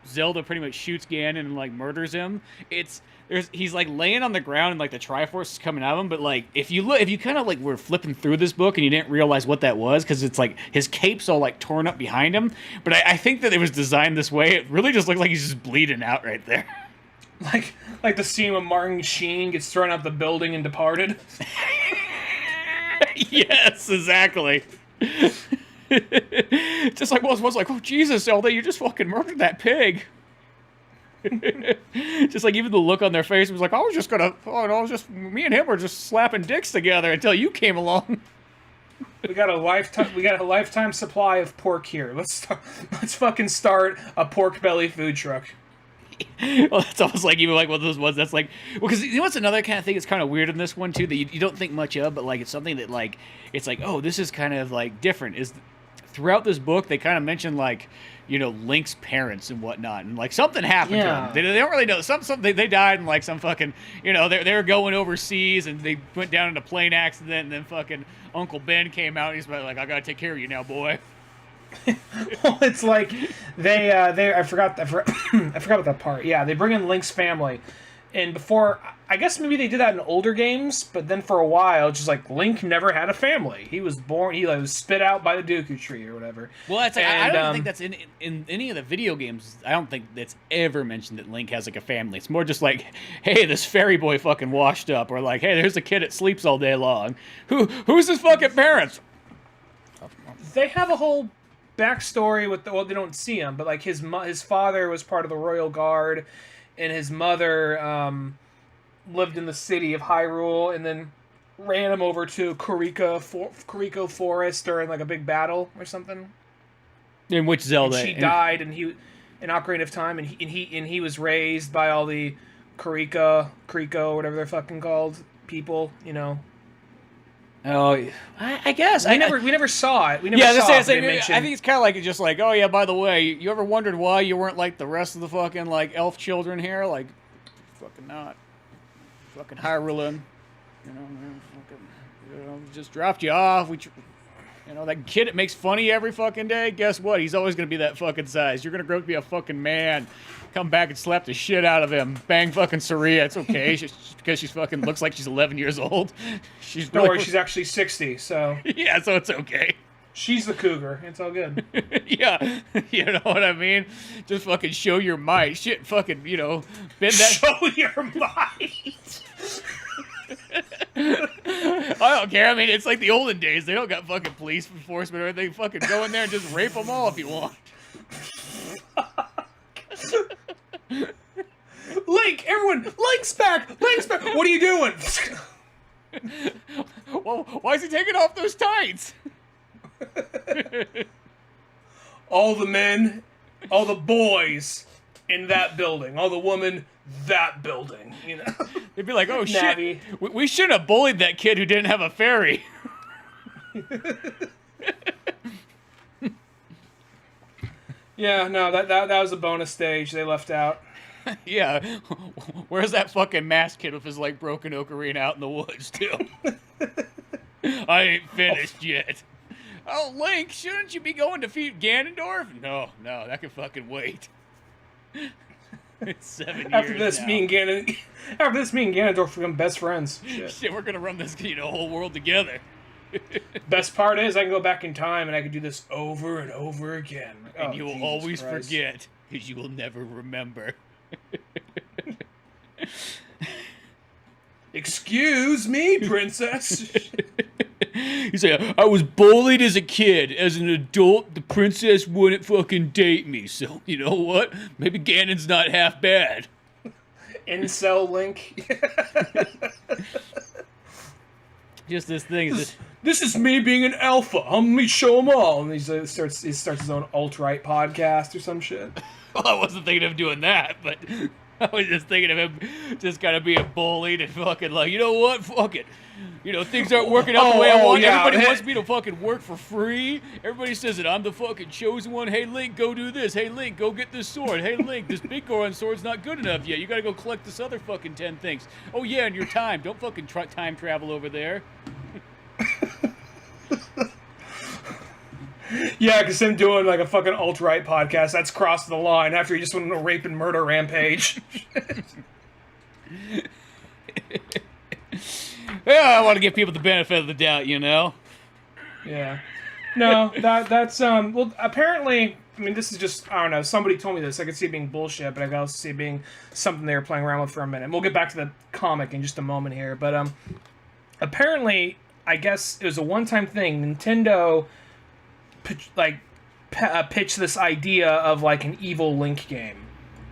Zelda pretty much shoots Ganon and, like, murders him, he's like laying on the ground and like the Triforce is coming at him, but like if you kind of like were flipping through this book and you didn't realize what that was, because it's like his cape's all like torn up behind him, but I think that it was designed this way. It really just looks like he's just bleeding out right there. Like the scene when Martin Sheen gets thrown out the building and departed. Yes, exactly. Just like was like, oh Jesus, Zelda, you just fucking murdered that pig. Just like even the look on their face was like, me and him were just slapping dicks together until you came along. We got a lifetime supply of pork here. Let's fucking start a pork belly food truck. Well, that's almost like even like one of those ones that's like, well, because what's another kind of thing that's kind of weird in this one too that you don't think much of, but like it's something that like it's like, oh, this is kind of like different. Is throughout this book they kind of mention like, Link's parents and whatnot, and like something happened to them. They don't really know. They died in like some fucking, they were going overseas and they went down in a plane accident, and then fucking Uncle Ben came out and he's like, I gotta take care of you now, boy. Well, it's like I forgot about that part. Yeah, they bring in Link's family, and before, I guess maybe they did that in older games, but then for a while, it's just like Link never had a family. He was born, he was spit out by the Dooku tree or whatever. Well, that's like, I don't think that's in any of the video games. I don't think that's ever mentioned that Link has like a family. It's more just like, hey, this fairy boy fucking washed up, or like, hey, there's a kid that sleeps all day long. Who's his fucking parents? They have a whole backstory with they don't see him, but like his father was part of the royal guard, and his mother lived in the city of Hyrule, and then ran him over to Kuriko Forest during like a big battle or something. In which Zelda? And she died, and he in Ocarina of Time, and he was raised by all the Kuriko, whatever they're fucking called, people, Oh, I guess we never saw it. We never saw it. I think it's kind of like just like, oh yeah, by the way, you ever wondered why you weren't like the rest of the fucking like elf children here? Like, fucking not, fucking Hyrulean, just dropped you off. That kid that makes fun of you every fucking day. Guess what? He's always gonna be that fucking size. You're gonna grow up to be a fucking man. Come back and slap the shit out of him. Bang fucking Saria. It's okay. Because she's fucking looks like she's 11 years old. Don't worry, she's actually 60, so... Yeah, so it's okay. She's the cougar. It's all good. Yeah. You know what I mean? Just fucking show your might. Shit, fucking, bend that... Show your might! I don't care. I mean, it's like the olden days. They don't got fucking police enforcement or anything. Fucking go in there and just rape them all if you want. Link, everyone, Link's back! What are you doing? Well, why is he taking off those tights? All the men, all the boys in that building, all the women, that building, They'd be like, oh Navi. Shit, we shouldn't have bullied that kid who didn't have a fairy. Yeah, no, that was a bonus stage they left out. Yeah, where's that fucking masked kid with his leg broken ocarina out in the woods, too? I ain't finished yet. Oh, Link, shouldn't you be going to defeat Ganondorf? No, that can fucking wait. It's 7 years After this, now. me and Ganondorf become best friends. Shit, we're gonna run this, whole world together. Best part is I can go back in time and I can do this over and over again. And you will always forget, because you will never remember. Excuse me, princess. He's like, I was bullied as a kid. As an adult, the princess wouldn't fucking date me. So, you know what? Maybe Ganon's not half bad. Incel Link. Just this thing. This is me being an alpha. Let me show them all. And he starts his own alt-right podcast or some shit. Well, I wasn't thinking of doing that, but I was just thinking of him just kind of being bullied and fucking like, you know what? Fuck it. Things aren't working out the way I want. Yeah. Everybody wants me to fucking work for free. Everybody says that I'm the fucking chosen one. Hey, Link, go do this. Hey, Link, go get this sword. Hey, Link, this big Goron sword's not good enough yet. You gotta go collect this other fucking 10 things. Oh, yeah, and your time. Don't fucking time travel over there. Yeah, because him doing like a fucking alt-right podcast, that's crossed the line after he just went on a rape and murder rampage. Yeah, I want to give people the benefit of the doubt, Yeah. No, that's well, apparently, I mean, this is just, I don't know, somebody told me this. I could see it being bullshit, but I could also see it being something they were playing around with for a minute. We'll get back to the comic in just a moment here, but apparently, I guess it was a one-time thing. Nintendo pitched this idea of like an evil Link game,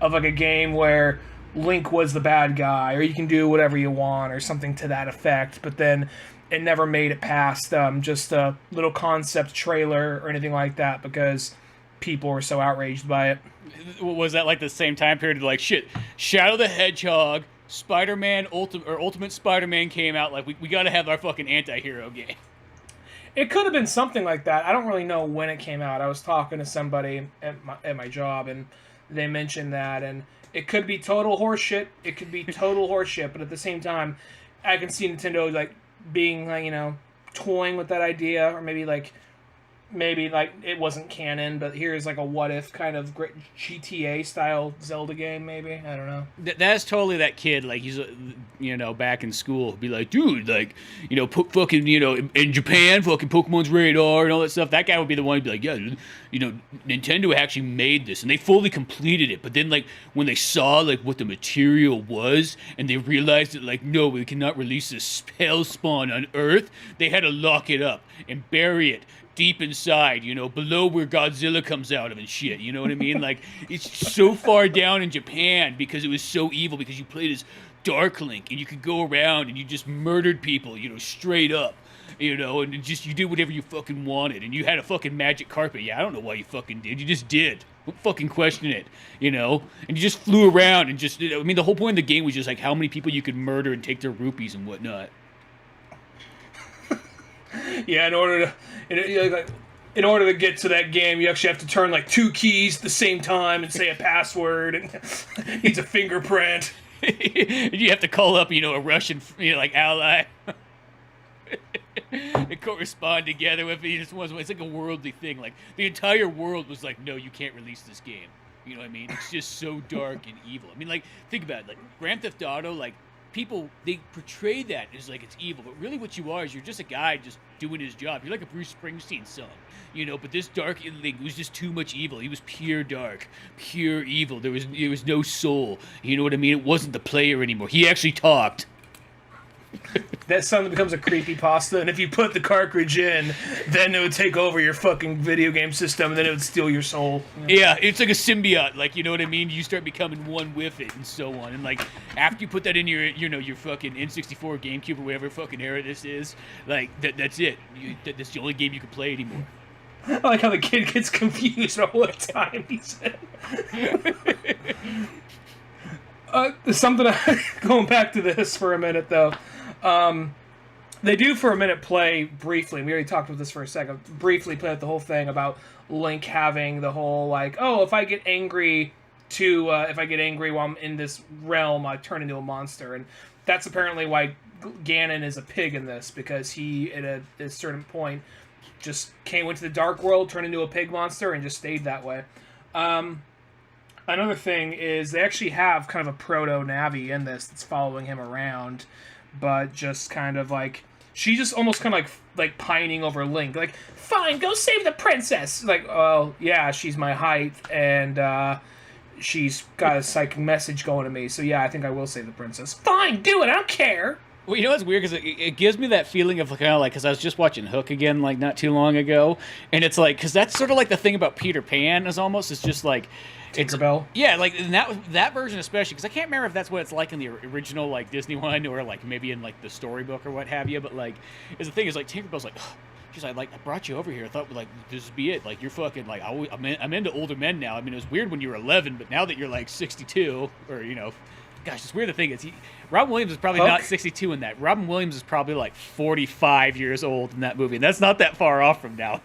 of like a game where Link was the bad guy, or you can do whatever you want, or something to that effect. But then it never made it past just a little concept trailer or anything like that because people were so outraged by it. Was that like the same time period? Like, shit, Shadow the Hedgehog, Spider-Man, Ultimate Spider-Man came out. Like, we got to have our fucking anti-hero game. It could have been something like that. I don't really know when it came out. I was talking to somebody at my job, and they mentioned that, and it could be total horseshit. It could be total horseshit, but at the same time, I can see Nintendo like being like, toying with that idea, or maybe like it wasn't canon, but here's like a what if kind of great GTA style Zelda game, maybe. I don't know. That's totally that kid. Like, he's back in school, be like, dude, like, fucking, in Japan, fucking Pokemon's radar and all that stuff. That guy would be the one who'd be like, yeah, dude, Nintendo actually made this, and they fully completed it. But then, like, when they saw like what the material was, and they realized that, like, no, we cannot release this spell spawn on Earth, they had to lock it up and bury it deep inside, below where Godzilla comes out of and shit, you know what I mean? Like, it's so far down in Japan because it was so evil, because you played as Dark Link, and you could go around and you just murdered people, straight up, and you did whatever you fucking wanted, and you had a fucking magic carpet. Yeah, I don't know why you fucking did. You just did. Don't fucking question it, and you just flew around and just, I mean, the whole point of the game was just like how many people you could murder and take their rupees and whatnot. Yeah, in order to get to that game, you actually have to turn like 2 keys at the same time and say a password, and needs a fingerprint. You have to call up, a Russian, like ally. They correspond together with it. It's like a worldly thing. Like, the entire world was like, no, you can't release this game. You know what I mean? It's just so dark and evil. I mean, like, think about it. Like, Grand Theft Auto, like, people, they portray that as like it's evil, but really what you are is you're just a guy just doing his job. You're like a Bruce Springsteen song, but this dark Link was just too much evil. He was pure dark, pure evil. There was no soul. You know what I mean? It wasn't the player anymore. He actually talked. That suddenly becomes a creepypasta, and if you put the cartridge in, then it would take over your fucking video game system, and then it would steal your soul. Yeah, it's like a symbiote, like, you know what I mean? You start becoming one with it, and so on. And, like, after you put that in your, your fucking N64, GameCube, or whatever fucking era this is, like, that's it. That's the only game you can play anymore. I like how the kid gets confused about what time he's in. Something going back to this for a minute, though. They do for a minute play briefly. We already talked about this for a second. Briefly play out the whole thing about Link having the whole like, oh, if I get angry while I'm in this realm, I turn into a monster, and that's apparently why Ganon is a pig in this, because he at a certain point just went to the dark world, turned into a pig monster, and just stayed that way. Another thing is they actually have kind of a proto Navi in this that's following him around, but just kind of like she just almost kind of like pining over Link, like fine, go save the princess. Like, well, yeah, she's my height, and she's got a psychic message going to me, so yeah, I think I will save the princess. Fine, do it. I don't care. Well, you know what's weird? Because it gives me that feeling of kind of like, because I was just watching Hook again, like, not too long ago, and it's like, because that's sort of like the thing about Peter Pan is almost, it's just like... Tinkerbell? Yeah, like, in that version especially, because I can't remember if that's what it's like in the original, like, Disney one, or, like, maybe in, like, the storybook or what have you, but, like, is the thing is, like, Tinkerbell's like... She's like, I brought you over here. I thought, like, this would be it. Like, you're fucking, like, I'm into older men now. I mean, it was weird when you were 11, but now that you're, like, 62, or, you know... Gosh, it's weird the thing is, Robin Williams is probably not 62 in that. Robin Williams is probably, like, 45 years old in that movie, and that's not that far off from now.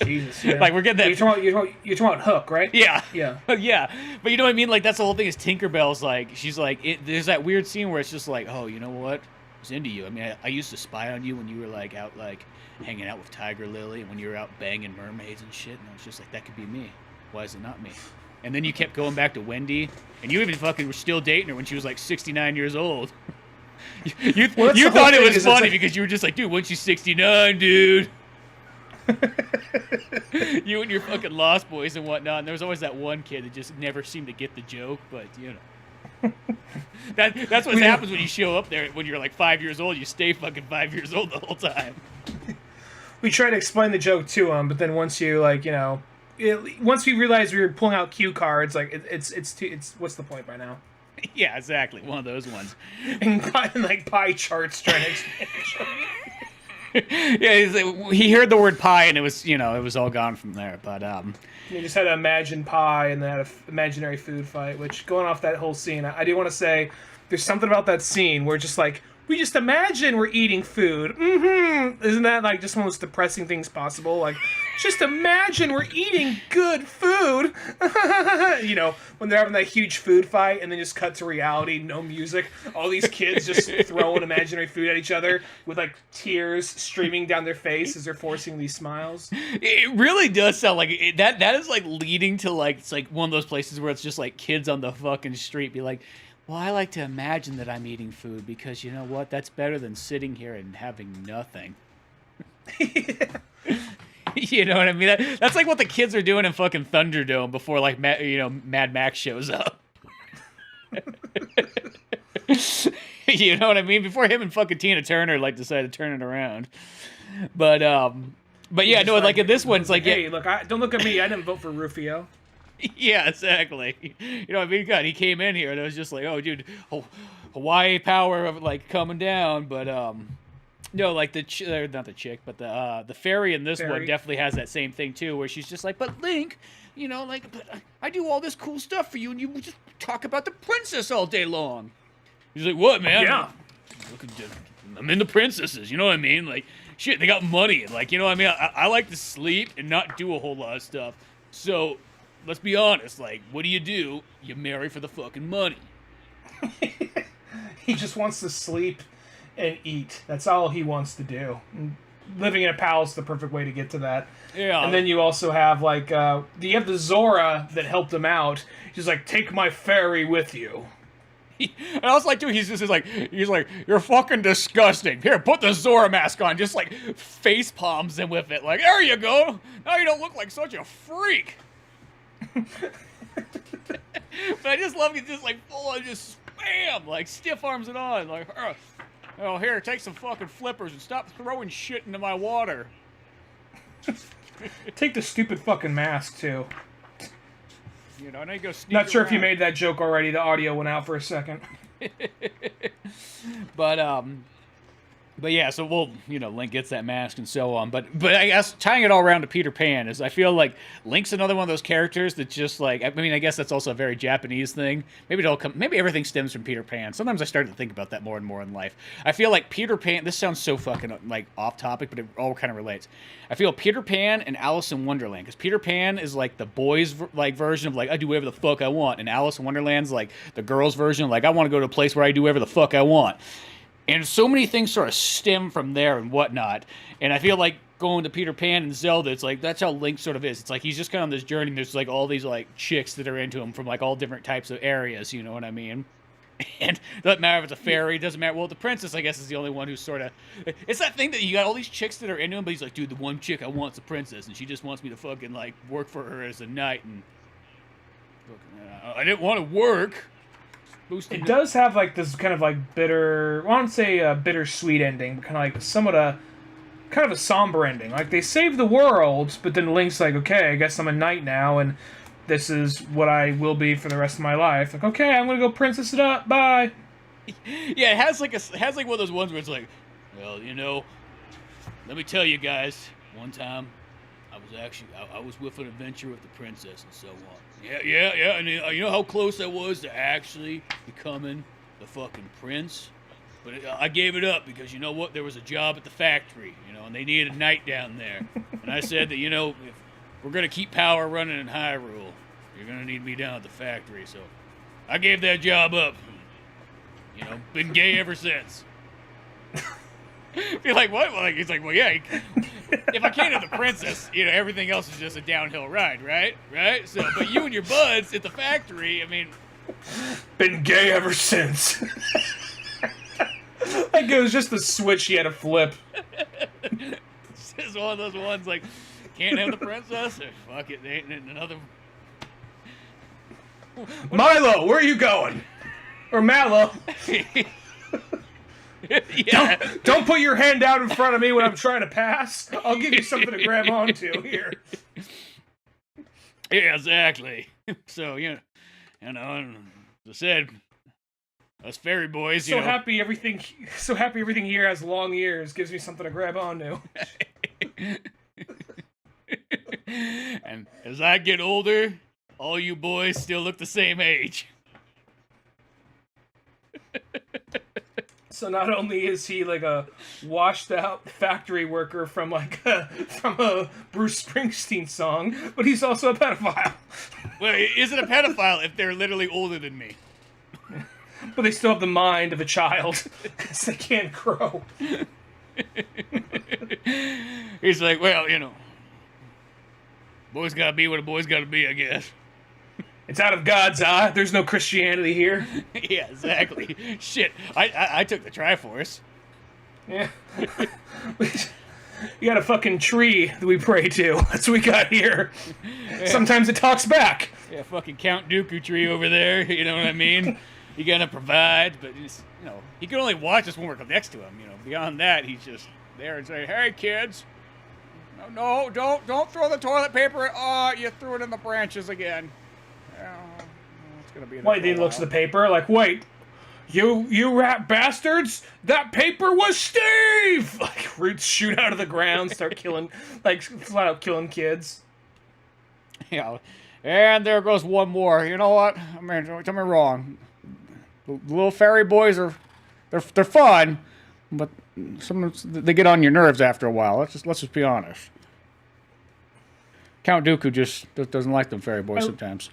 Jesus, yeah. Like, we're getting that... You're talking about Hook, right? Yeah. Yeah. Yeah. But you know what I mean? Like, that's the whole thing is Tinkerbell's, like, she's like... there's that weird scene where it's just like, oh, you know what? I was into you. I mean, I used to spy on you when you were, like, out, like... hanging out with Tiger Lily, and when you were out banging mermaids and shit, and I was just like, that could be me. Why is it not me? And then you kept going back to Wendy, and you even fucking were still dating her when she was like 69 years old. you thought it was funny because you were just like, dude, when she's 69, dude. You and your fucking Lost Boys and whatnot, and there was always that one kid that just never seemed to get the joke, but, you know. That's what happens when you show up there when you're like 5 years old. You stay fucking 5 years old the whole time. We try to explain the joke to him, but then once you like, you know, once we realized we were pulling out cue cards, like it's what's the point by now? Yeah, exactly. One of those ones. And like pie charts trying to explain. Yeah, he heard the word pie and it was, you know, it was all gone from there. But you just had to imagine pie and then had an imaginary food fight. Which going off that whole scene, I do want to say there's something about that scene where just like. We just imagine we're eating food. Mm-hmm. Isn't that like just one of the most depressing things possible? Like, just imagine we're eating good food. You know, when they're having that huge food fight and then just cut to reality, no music. All these kids just throwing imaginary food at each other with like tears streaming down their face as they're forcing these smiles. It really does sound like that is like leading to like, it's like one of those places where it's just like kids on the fucking street be like, well, I like to imagine that I'm eating food because, you know what, that's better than sitting here and having nothing. You know what I mean? That's like what the kids are doing in fucking Thunderdome before, like, Mad Max shows up. You know what I mean? Before him and fucking Tina Turner, like, decide to turn it around. But yeah, no, like, in this one, it's like... Hey, look, don't look at me. I didn't vote for Rufio. Yeah, exactly. You know what I mean? God, he came in here and it was just like, oh, dude, Hawaii power of like coming down. But no, like not the chick, but the fairy in this one definitely has that same thing too, where she's just like, but Link, you know, like, but I do all this cool stuff for you, and you just talk about the princess all day long. He's like, what, man? Yeah. I'm into princesses. You know what I mean? Like, shit, they got money. Like, you know what I mean? I like to sleep and not do a whole lot of stuff. So. Let's be honest, like, what do? You marry for the fucking money. He just wants to sleep and eat. That's all he wants to do. And living in a palace is the perfect way to get to that. Yeah. And then you also have, like, you have the Zora that helped him out. He's like, take my fairy with you. And I was like, dude, he's like, you're fucking disgusting. Here, put the Zora mask on. Just, like, face palms him with it. Like, there you go. Now you don't look like such a freak. But I just love it, just like full on, just spam, like stiff arms it on, like, oh, here, take some fucking flippers and stop throwing shit into my water. Take the stupid fucking mask too. You know, and I go sneak Not sure around. if you made that joke already. The audio went out for a second. But yeah, so we'll, you know, Link gets that mask and so on. But I guess tying it all around to Peter Pan is I feel like Link's another one of those characters that just like, I mean, I guess that's also a very Japanese thing. Maybe everything stems from Peter Pan. Sometimes I start to think about that more and more in life. I feel like Peter Pan, this sounds so fucking like off topic, but it all kind of relates. I feel Peter Pan and Alice in Wonderland, because Peter Pan is like the boys like version of like, I do whatever the fuck I want. And Alice in Wonderland's like the girls version of like, I want to go to a place where I do whatever the fuck I want. And so many things sort of stem from there and whatnot. And I feel like going to Peter Pan and Zelda, it's like that's how Link sort of is. It's like he's just kind of on this journey. And there's like all these like chicks that are into him from like all different types of areas. You know what I mean? And it doesn't matter if it's a fairy, doesn't matter. Well, the princess, I guess, is the only one who's sort of. It's that thing that you got all these chicks that are into him, but he's like, dude, the one chick I want's a princess, and she just wants me to fucking like work for her as a knight. And I didn't want to work. It does have like this kind of like bitter, I won't say a bittersweet ending, but kind of like somewhat a kind of a somber ending. Like they save the world, but then Link's like, okay, I guess I'm a knight now, and this is what I will be for the rest of my life. Like, okay, I'm gonna go princess it up. Bye. Yeah, it has like one of those ones where it's like, well, you know, let me tell you guys, one time I was with an adventure with the princess and so on. Yeah, and you know how close I was to actually becoming the fucking prince? But I gave it up because, you know what, there was a job at the factory, you know, and they needed a knight down there. And I said that, you know, if we're going to keep power running in Hyrule, you're going to need me down at the factory. So I gave that job up. You know, been gay ever since. You're like, what? Well, like, he's like, well, yeah, if I can't have the princess, you know, everything else is just a downhill ride, right? Right? So, but you and your buds at the factory, I mean. Been gay ever since. Like, it was just the switch he had to flip. It's just one of those ones, like, can't have the princess? Or fuck it, ain't another. Milo, where are you going? Or Mallow. Yeah. Don't put your hand out in front of me when I'm trying to pass. I'll give you something to grab onto here. Yeah, exactly. So, you know, as I said, us fairy boys, you know. Happy everything here has long ears, gives me something to grab onto. And as I get older, all you boys still look the same age. So not only is he like a washed out factory worker from a Bruce Springsteen song, but he's also a pedophile. Well, is it a pedophile if they're literally older than me? But they still have the mind of a child because they can't grow. He's like, well, you know, boy's gotta be what a boy's gotta be, I guess. It's out of God's eye. There's no Christianity here. Yeah, exactly. Shit, I took the Triforce. Yeah. You got a fucking tree that we pray to. That's what we got here. Yeah. Sometimes it talks back. Yeah, fucking Count Dooku tree over there. You know what I mean? You gotta provide, but he's, you know, he can only watch us when we're next to him. You know, beyond that, he's just there and saying, "Hey, kids, no, don't throw the toilet paper. Oh, you threw it in the branches again." It's gonna be. Wait, he looks at the paper like, "Wait, you rat bastards! That paper was Steve!" Like roots shoot out of the ground, start killing, like flat out killing kids. Yeah, and there goes one more. You know what? I mean, don't get me wrong. The little fairy boys they're fun, but sometimes they get on your nerves after a while. Let's just be honest. Count Dooku just doesn't like them fairy boys sometimes.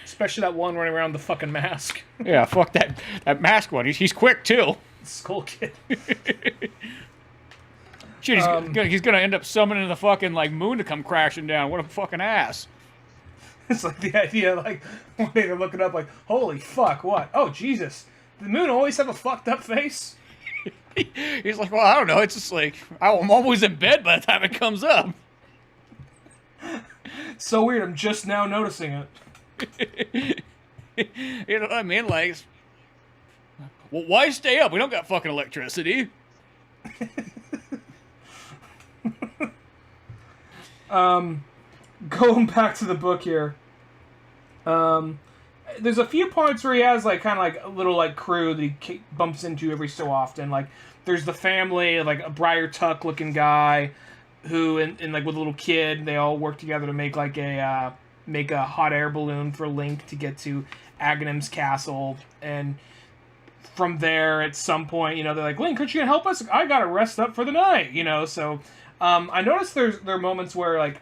Especially that one running around the fucking mask. Yeah, fuck that mask one. He's quick too. Skull Kid. Shit, he's gonna end up summoning the fucking like moon to come crashing down. What a fucking ass. It's like the idea, like one day they're looking up, like, holy fuck, what? Oh Jesus, did the moon always have a fucked up face? He's like, well, I don't know. It's just like I'm always in bed by the time it comes up. So weird. I'm just now noticing it. You know what I mean? Like, well, why stay up? We don't got fucking electricity. Going back to the book here. There's a few points where he has like kind of like a little like crew that he bumps into every so often. Like there's the family, like a Briar Tuck looking guy, who and like with a little kid, they all work together to make like a hot air balloon for Link to get to Aghanim's castle. And from there, at some point, you know, they're like, Link, aren't you gonna help us? I gotta rest up for the night, you know. So I noticed there are moments where like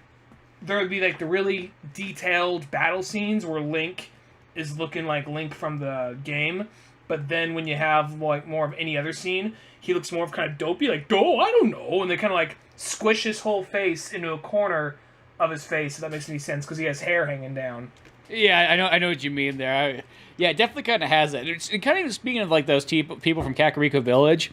there would be like the really detailed battle scenes where Link is looking like Link from the game, but then when you have like more of any other scene, he looks more of kind of dopey, like, oh, I don't know, and they kind of like squish his whole face into a corner of his face, if that makes any sense, because he has hair hanging down. Yeah, I know what you mean there. Yeah, it definitely kind of has that. It's kind of speaking of like those people from Kakariko Village,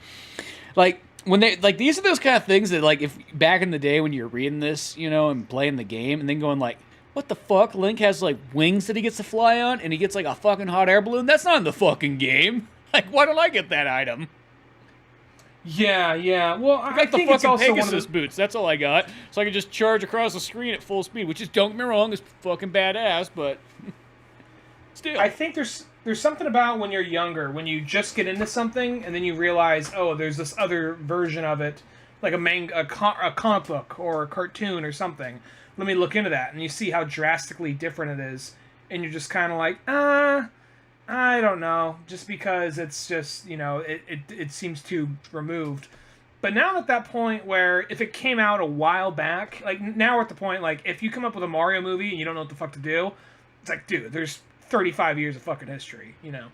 like when they like these are those kind of things that like if back in the day when you're reading this, you know, and playing the game, and then going like, what the fuck? Link has like wings that he gets to fly on, and he gets like a fucking hot air balloon. That's not in the fucking game. Like, why don't I get that item? Yeah. Well, I the think it's fucking also Pegasus boots. That's all I got. So I can just charge across the screen at full speed, which is, don't get me wrong, is fucking badass, but still. I think there's something about when you're younger, when you just get into something and then you realize, oh, there's this other version of it, like a comic book or a cartoon or something. Let me look into that, and you see how drastically different it is, and you're just kind of like, I don't know, just because it's just, you know, it seems too removed. But now at that point where if it came out a while back, like now we're at the point, like if you come up with a Mario movie and you don't know what the fuck to do, it's like, dude, there's 35 years of fucking history, you know.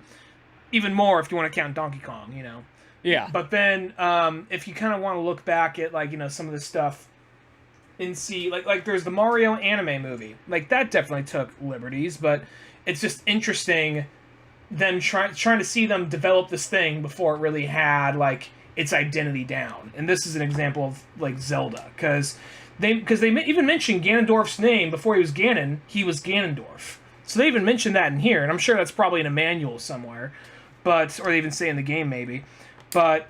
Even more if you want to count Donkey Kong, you know. Yeah. But then if you kind of want to look back at like, you know, some of this stuff and see, like there's the Mario anime movie. Like that definitely took liberties, but it's just interesting them trying to see them develop this thing before it really had like its identity down. And this is an example of like Zelda, because they even mentioned Ganondorf's name before he was Ganon. He was Ganondorf, so they even mentioned that in here, and I'm sure that's probably in a manual somewhere, or they even say in the game maybe. But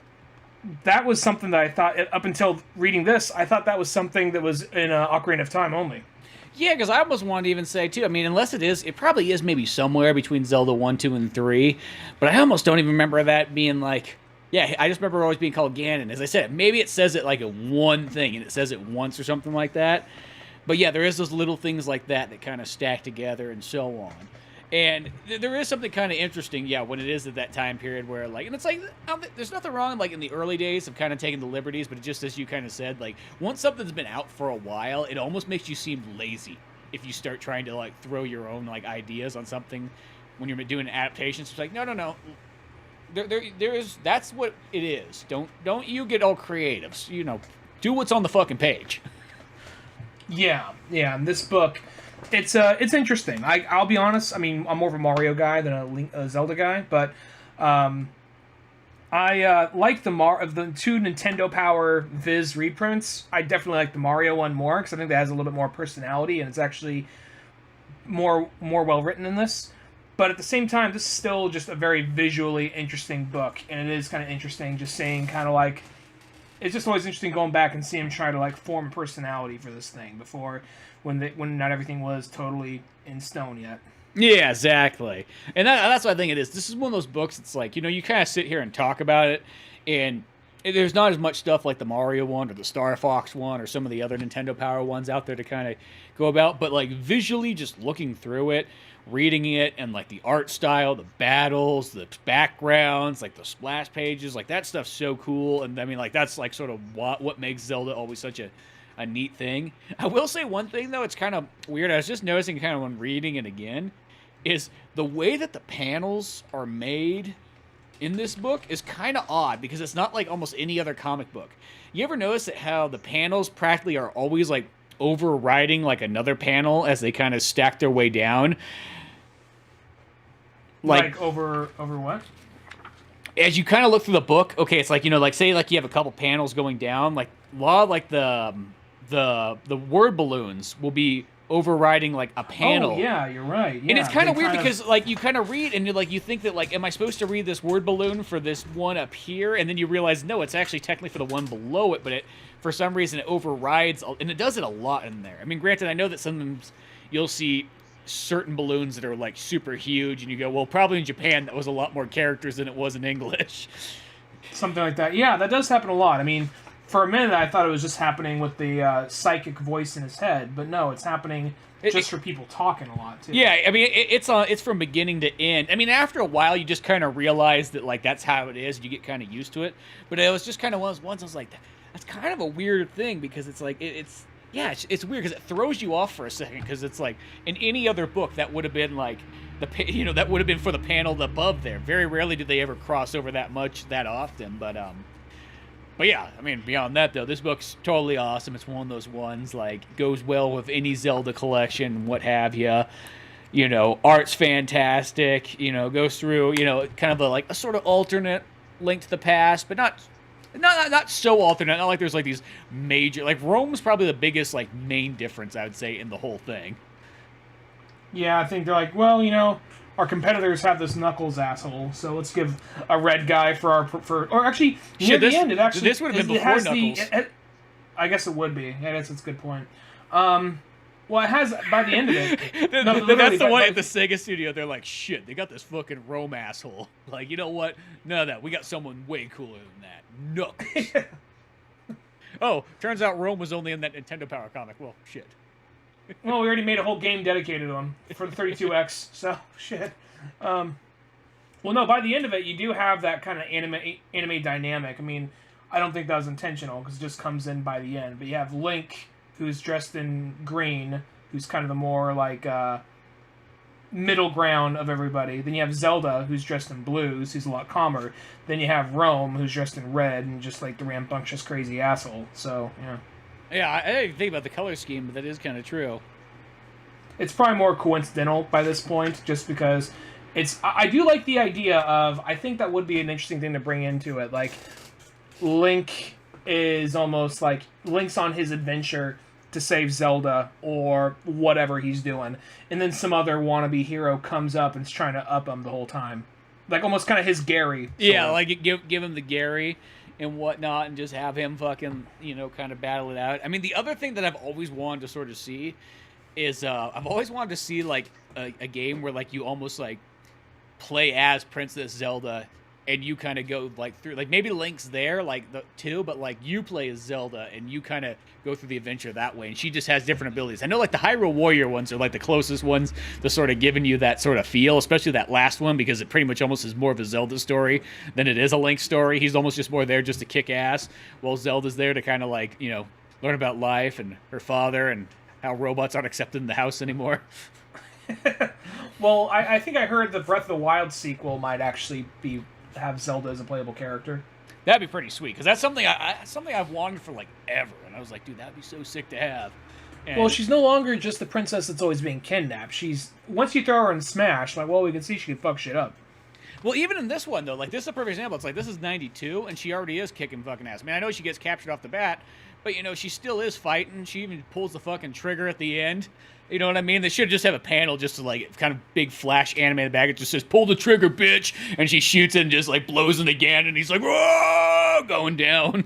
that was something that I thought up until reading this, I thought that was something that was in Ocarina of Time only. Yeah, because I almost wanted to even say, too, I mean, unless it probably is maybe somewhere between Zelda 1, 2, and 3, but I almost don't even remember that being like, yeah, I just remember always being called Ganon. As I said, maybe it says it like a one thing, and it says it once or something like that, but yeah, there is those little things like that kind of stack together and so on. And there is something kind of interesting, yeah, when it is at that time period where, like, and it's like, there's nothing wrong, like, in the early days of kind of taking the liberties, but it just, as you kind of said, like, once something's been out for a while, it almost makes you seem lazy if you start trying to, like, throw your own, like, ideas on something when you're doing adaptations. It's like, no. There is, that's what it is. Don't you get all creatives, you know, do what's on the fucking page. Yeah, and this book, it's interesting. I'll be honest. I mean, I'm more of a Mario guy than a Zelda guy, but I like of the two Nintendo Power Viz reprints. I definitely like the Mario one more because I think that has a little bit more personality and it's actually more well written in this. But at the same time, this is still just a very visually interesting book, and it is kind of interesting just seeing kind of like, it's just always interesting going back and seeing him try to like form a personality for this thing before when not everything was totally in stone yet. Yeah, exactly. And that's what I think it is. This is one of those books, it's like, you know, you kind of sit here and talk about it, and there's not as much stuff like the Mario one or the Star Fox one or some of the other Nintendo Power ones out there to kind of go about, but like visually just looking through it, reading it, and like the art style, the battles, the backgrounds, like the splash pages, like that stuff's so cool. And I mean, like that's like sort of what makes Zelda always such a neat thing. I will say one thing though, it's kind of weird. I was just noticing kind of when reading it again, is the way that the panels are made in this book is kind of odd because it's not like almost any other comic book. You ever notice that how the panels practically are always like overriding like another panel as they kind of stack their way down? Like over what? As you kind of look through the book, okay, it's like, you know, like say like you have a couple panels going down, like a lot of like the word balloons will be overriding like a panel. Oh yeah, you're right. Yeah, and it's kind of weird because like you kind of read and you think that like, am I supposed to read this word balloon for this one up here? And then you realize no, it's actually technically for the one below it, but it for some reason it overrides, and it does it a lot in there. I mean, granted, I know that sometimes you'll see certain balloons that are like super huge, and you go, well, probably in Japan that was a lot more characters than it was in English. Something like that. Yeah, that does happen a lot. I mean, for a minute I thought it was just happening with the psychic voice in his head, but no, it's happening just for people talking a lot too. Yeah, I mean, it's from beginning to end. I mean, after a while, you just kind of realize that like that's how it is. You get kind of used to it. But it was just kind of one of those ones I was like, that's kind of a weird thing because it's like it's Yeah, it's weird because it throws you off for a second because it's like in any other book that would have been like that would have been for the panel above there. Very rarely do they ever cross over that much that often, but yeah, I mean beyond that though, this book's totally awesome. It's one of those ones like goes well with any Zelda collection, what have you. You know, art's fantastic. You know, goes through kind of a sort of alternate Link to the Past, but not so alternate. Not like there's like these major like Rome's probably the biggest like main difference I would say in the whole thing. Yeah, I think they're like, well, our competitors have this Knuckles asshole, so let's give a red guy or actually near the end it actually this would have been before Knuckles. I guess it would be. I guess that's a good point. Well, it has by the end of it. That's the one at the Sega studio. They're like, shit, they got this fucking Rome asshole. Like, you know what? None of that. We got someone way cooler than that. Knuckles. Oh, turns out Rome was only in that Nintendo Power comic. Well, shit. Well, we already made a whole game dedicated to him for the 32X, so shit. Well, no, by the end of it, you do have that kind of anime dynamic. I mean, I don't think that was intentional because it just comes in by the end. But you have Link, who's dressed in green, who's kind of the more like middle ground of everybody. Then you have Zelda, who's dressed in blues, who's a lot calmer. Then you have Rome, who's dressed in red and just like the rambunctious, crazy asshole. So, yeah. Yeah, I didn't think about the color scheme, but that is kind of true. It's probably more coincidental by this point, just because I do like the idea of, I think that would be an interesting thing to bring into it. Like, Link is almost like, Link's on his adventure to save Zelda, or whatever he's doing. And then some other wannabe hero comes up and's trying to up him the whole time. Like, almost kind of his Gary. Yeah, like, give him the Gary and whatnot, and just have him fucking, kind of battle it out. I mean, the other thing that I've always wanted to sort of see is, I've always wanted to see, like, a game where, like, you almost, like, play as Princess Zelda, and you kind of go, like, through, like, maybe Link's there, like, too, but, like, you play as Zelda, and you kind of go through the adventure that way, and she just has different abilities. I know, like, the Hyrule Warrior ones are, like, the closest ones to sort of giving you that sort of feel, especially that last one, because it pretty much almost is more of a Zelda story than it is a Link story. He's almost just more there just to kick ass, while Zelda's there to kind of, like, learn about life and her father and how robots aren't accepted in the house anymore. Well, I think I heard the Breath of the Wild sequel might actually have Zelda as a playable character. That'd be pretty sweet, because that's something I've wanted for, like, ever. And I was like, dude, that'd be so sick to have. And well, she's no longer just the princess that's always being kidnapped. Once you throw her in Smash, like, well, we can see she can fuck shit up. Well, even in this one, though, like, this is a perfect example. It's like, this is 92, and she already is kicking fucking ass. I mean, I know she gets captured off the bat, but, she still is fighting. She even pulls the fucking trigger at the end. You know what I mean? They should just have a panel just to, like, kind of big flash animated back. It just says, pull the trigger, bitch! And she shoots it and just, like, blows it again, and he's like, whoa! Going down.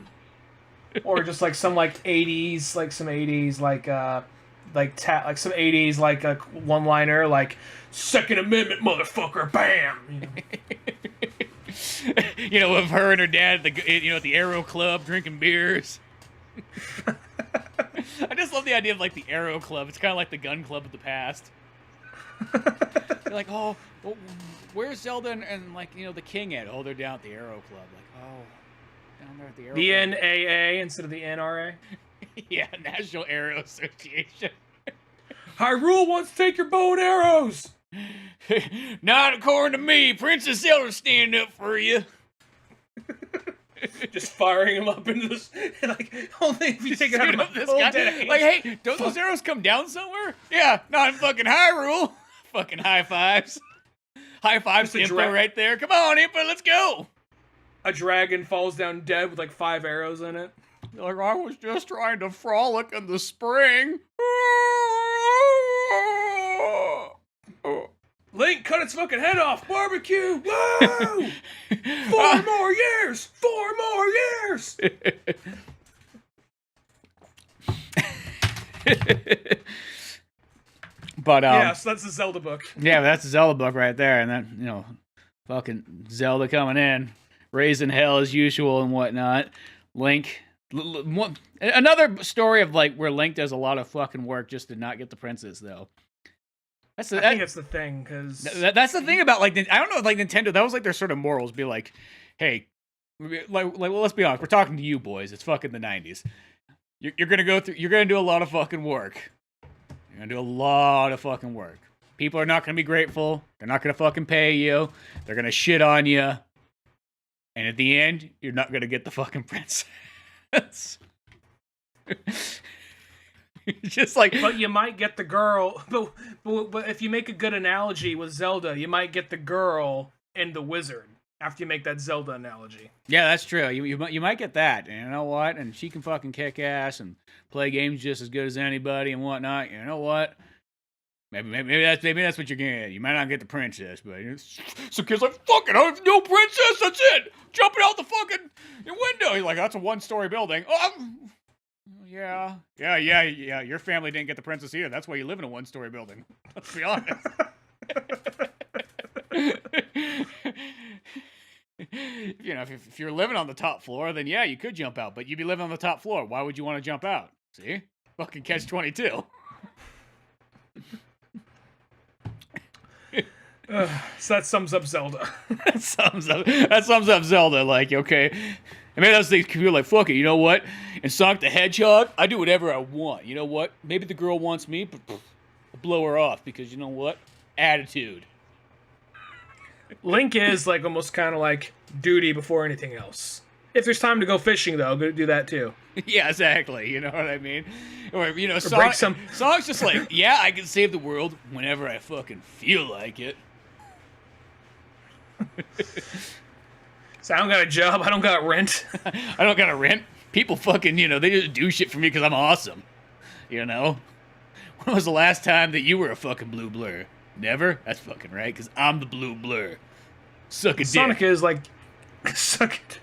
Or just, like, some, like, 80s, like, some 80s, like some 80s, like, a one-liner, like, Second Amendment, motherfucker, bam! With her and her dad at the Aero Club drinking beers. I just love the idea of, like, the Aero Club. It's kind of like the gun club of the past. You're like, oh, well, where's Zelda and like, the king at? Oh, they're down at the Aero Club. Like, oh, down there at the Aero Club. The NAA instead of the NRA? Yeah, National Aero Association. Hyrule wants to take your bow and arrows! Not according to me. Princess Zelda stand up for you. Just firing him up into this, like, only if you take it out of my full dead. Like, hey, don't those arrows come down somewhere? Yeah, not in fucking Hyrule. Fucking high fives. High fives to Impa right there. Come on, Impa, let's go. A dragon falls down dead with, like, 5 arrows in it. Like, I was just trying to frolic in the spring. Link cut its fucking head off. Barbecue. Woo! 4 more years. 4 more years. But yeah, so that's the Zelda book. Yeah, that's the Zelda book right there, and then fucking Zelda coming in, raising hell as usual and whatnot. Link. Another story of, like, where Link does a lot of fucking work just to not get the princess, though. I think that's the thing, because that's the thing about, like, I don't know, like, Nintendo, that was, like, their sort of morals, be like, hey, well, let's be honest, we're talking to you boys, it's fucking the 90s. You're gonna go through. You're gonna do a lot of fucking work. You're gonna do a lot of fucking work. People are not gonna be grateful. They're not gonna fucking pay you. They're gonna shit on you. And at the end, you're not gonna get the fucking princess. Just like, but you might get the girl. But if you make a good analogy with Zelda, you might get the girl and the wizard after you make that Zelda analogy. Yeah, that's true. You might get that. And you know what? And she can fucking kick ass and play games just as good as anybody and whatnot. You know what? Maybe that's what you're gonna get. You might not get the princess, but some kid's like, fuck it, I have no princess. That's it. Jumping out the fucking window. He's like, that's a 1-story building. Yeah. Your family didn't get the princess either. That's why you live in a 1-story building. Let's be honest. If you're living on the top floor, then yeah, you could jump out. But you'd be living on the top floor. Why would you want to jump out? See? Fucking catch-22. So that sums up Zelda. That sums up Zelda. Like, okay. And maybe those things people are like, fuck it, you know what? In Sonic the Hedgehog, I do whatever I want. You know what? Maybe the girl wants me, but I'll blow her off because you know what? Attitude. Link is like almost kind of like duty before anything else. If there's time to go fishing, though, go do that too. Yeah, exactly. You know what I mean? Or Sonic's just like, yeah, I can save the world whenever I fucking feel like it. So I don't got a job. I don't got rent. I don't got a rent. People fucking, they just do shit for me because I'm awesome. You know? When was the last time that you were a fucking blue blur? Never? That's fucking right, because I'm the blue blur. Suck a dick. Sonic is like... Suck it.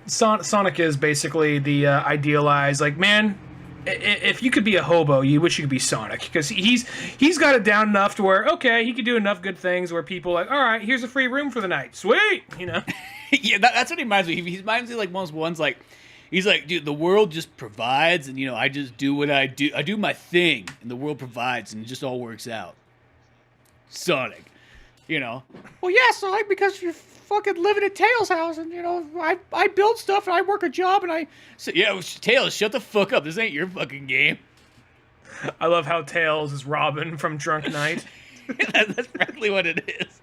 Sonic is basically the idealized, like, man... If you could be a hobo, you wish you could be Sonic, because he's got it down enough to where, okay, he could do enough good things where people are like, all right, here's a free room for the night, sweet, Yeah, that's what he reminds me. He reminds me like most ones like, he's like, dude, the world just provides, and I just do what I do. I do my thing, and the world provides, and it just all works out. Sonic, Well, yeah, Sonic, because you're fucking living at Tails' house, and I build stuff, and I work a job, and I say, yeah, Tails, shut the fuck up. This ain't your fucking game. I love how Tails is Robin from Drunk Knight. That's practically what it is.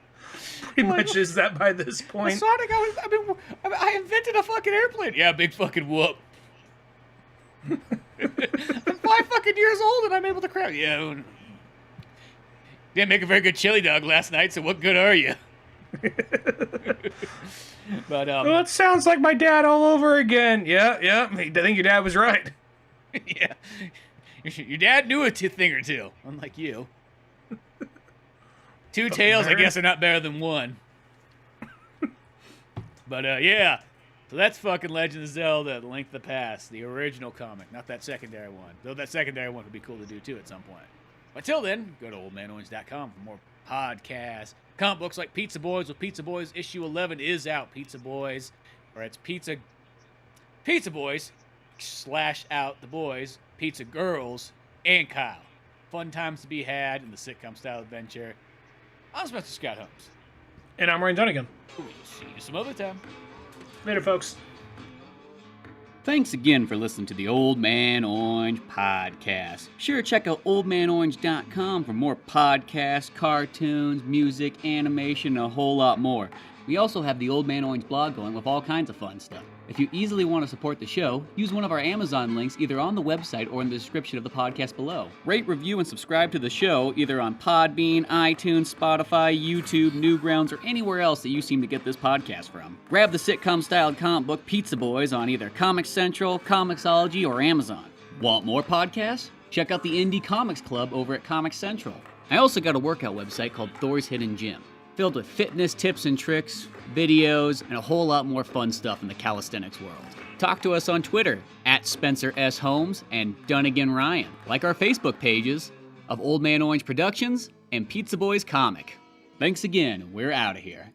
Pretty much is that by this point. Sonic, I invented a fucking airplane. Yeah, big fucking whoop. I'm 5 fucking years old, and I'm able to craft. Yeah. Didn't make a very good chili dog last night, so what good are you? But well, it sounds like my dad all over again. Yeah. I think your dad was right. Yeah, your dad knew a thing or two, unlike you. 2 tails, I guess, are not better than 1. But yeah, so that's fucking Legend of Zelda: The Link of the Past, the original comic, not that secondary one. Though that secondary one would be cool to do too at some point. Until then, go to oldmanorange.com for more podcasts. Comic books like Pizza Boys with Pizza Boys issue 11 is out. Pizza Boys, or it's Pizza Boys / out the boys, Pizza Girls, and Kyle. Fun times to be had in the sitcom style adventure. I'm Spencer Scott Holmes. And I'm Ryan Dunnigan. We'll see you some other time. Later, folks. Thanks again for listening to the Old Man Orange podcast. Sure, check out oldmanorange.com for more podcasts, cartoons, music, animation, and a whole lot more. We also have the Old Man Orange blog going with all kinds of fun stuff. If you easily want to support the show, use one of our Amazon links either on the website or in the description of the podcast below. Rate, review, and subscribe to the show either on Podbean, iTunes, Spotify, YouTube, Newgrounds, or anywhere else that you seem to get this podcast from. Grab the sitcom-styled comic book Pizza Boys on either Comics Central, Comixology, or Amazon. Want more podcasts? Check out the Indie Comics Club over at Comics Central. I also got a workout website called Thor's Hidden Gym, filled with fitness tips and tricks, videos, and a whole lot more fun stuff in the calisthenics world. Talk to us on Twitter at Spencer S. Holmes and Dunnigan Ryan. Like our Facebook pages of Old Man Orange Productions and Pizza Boys Comic. Thanks again, we're out of here.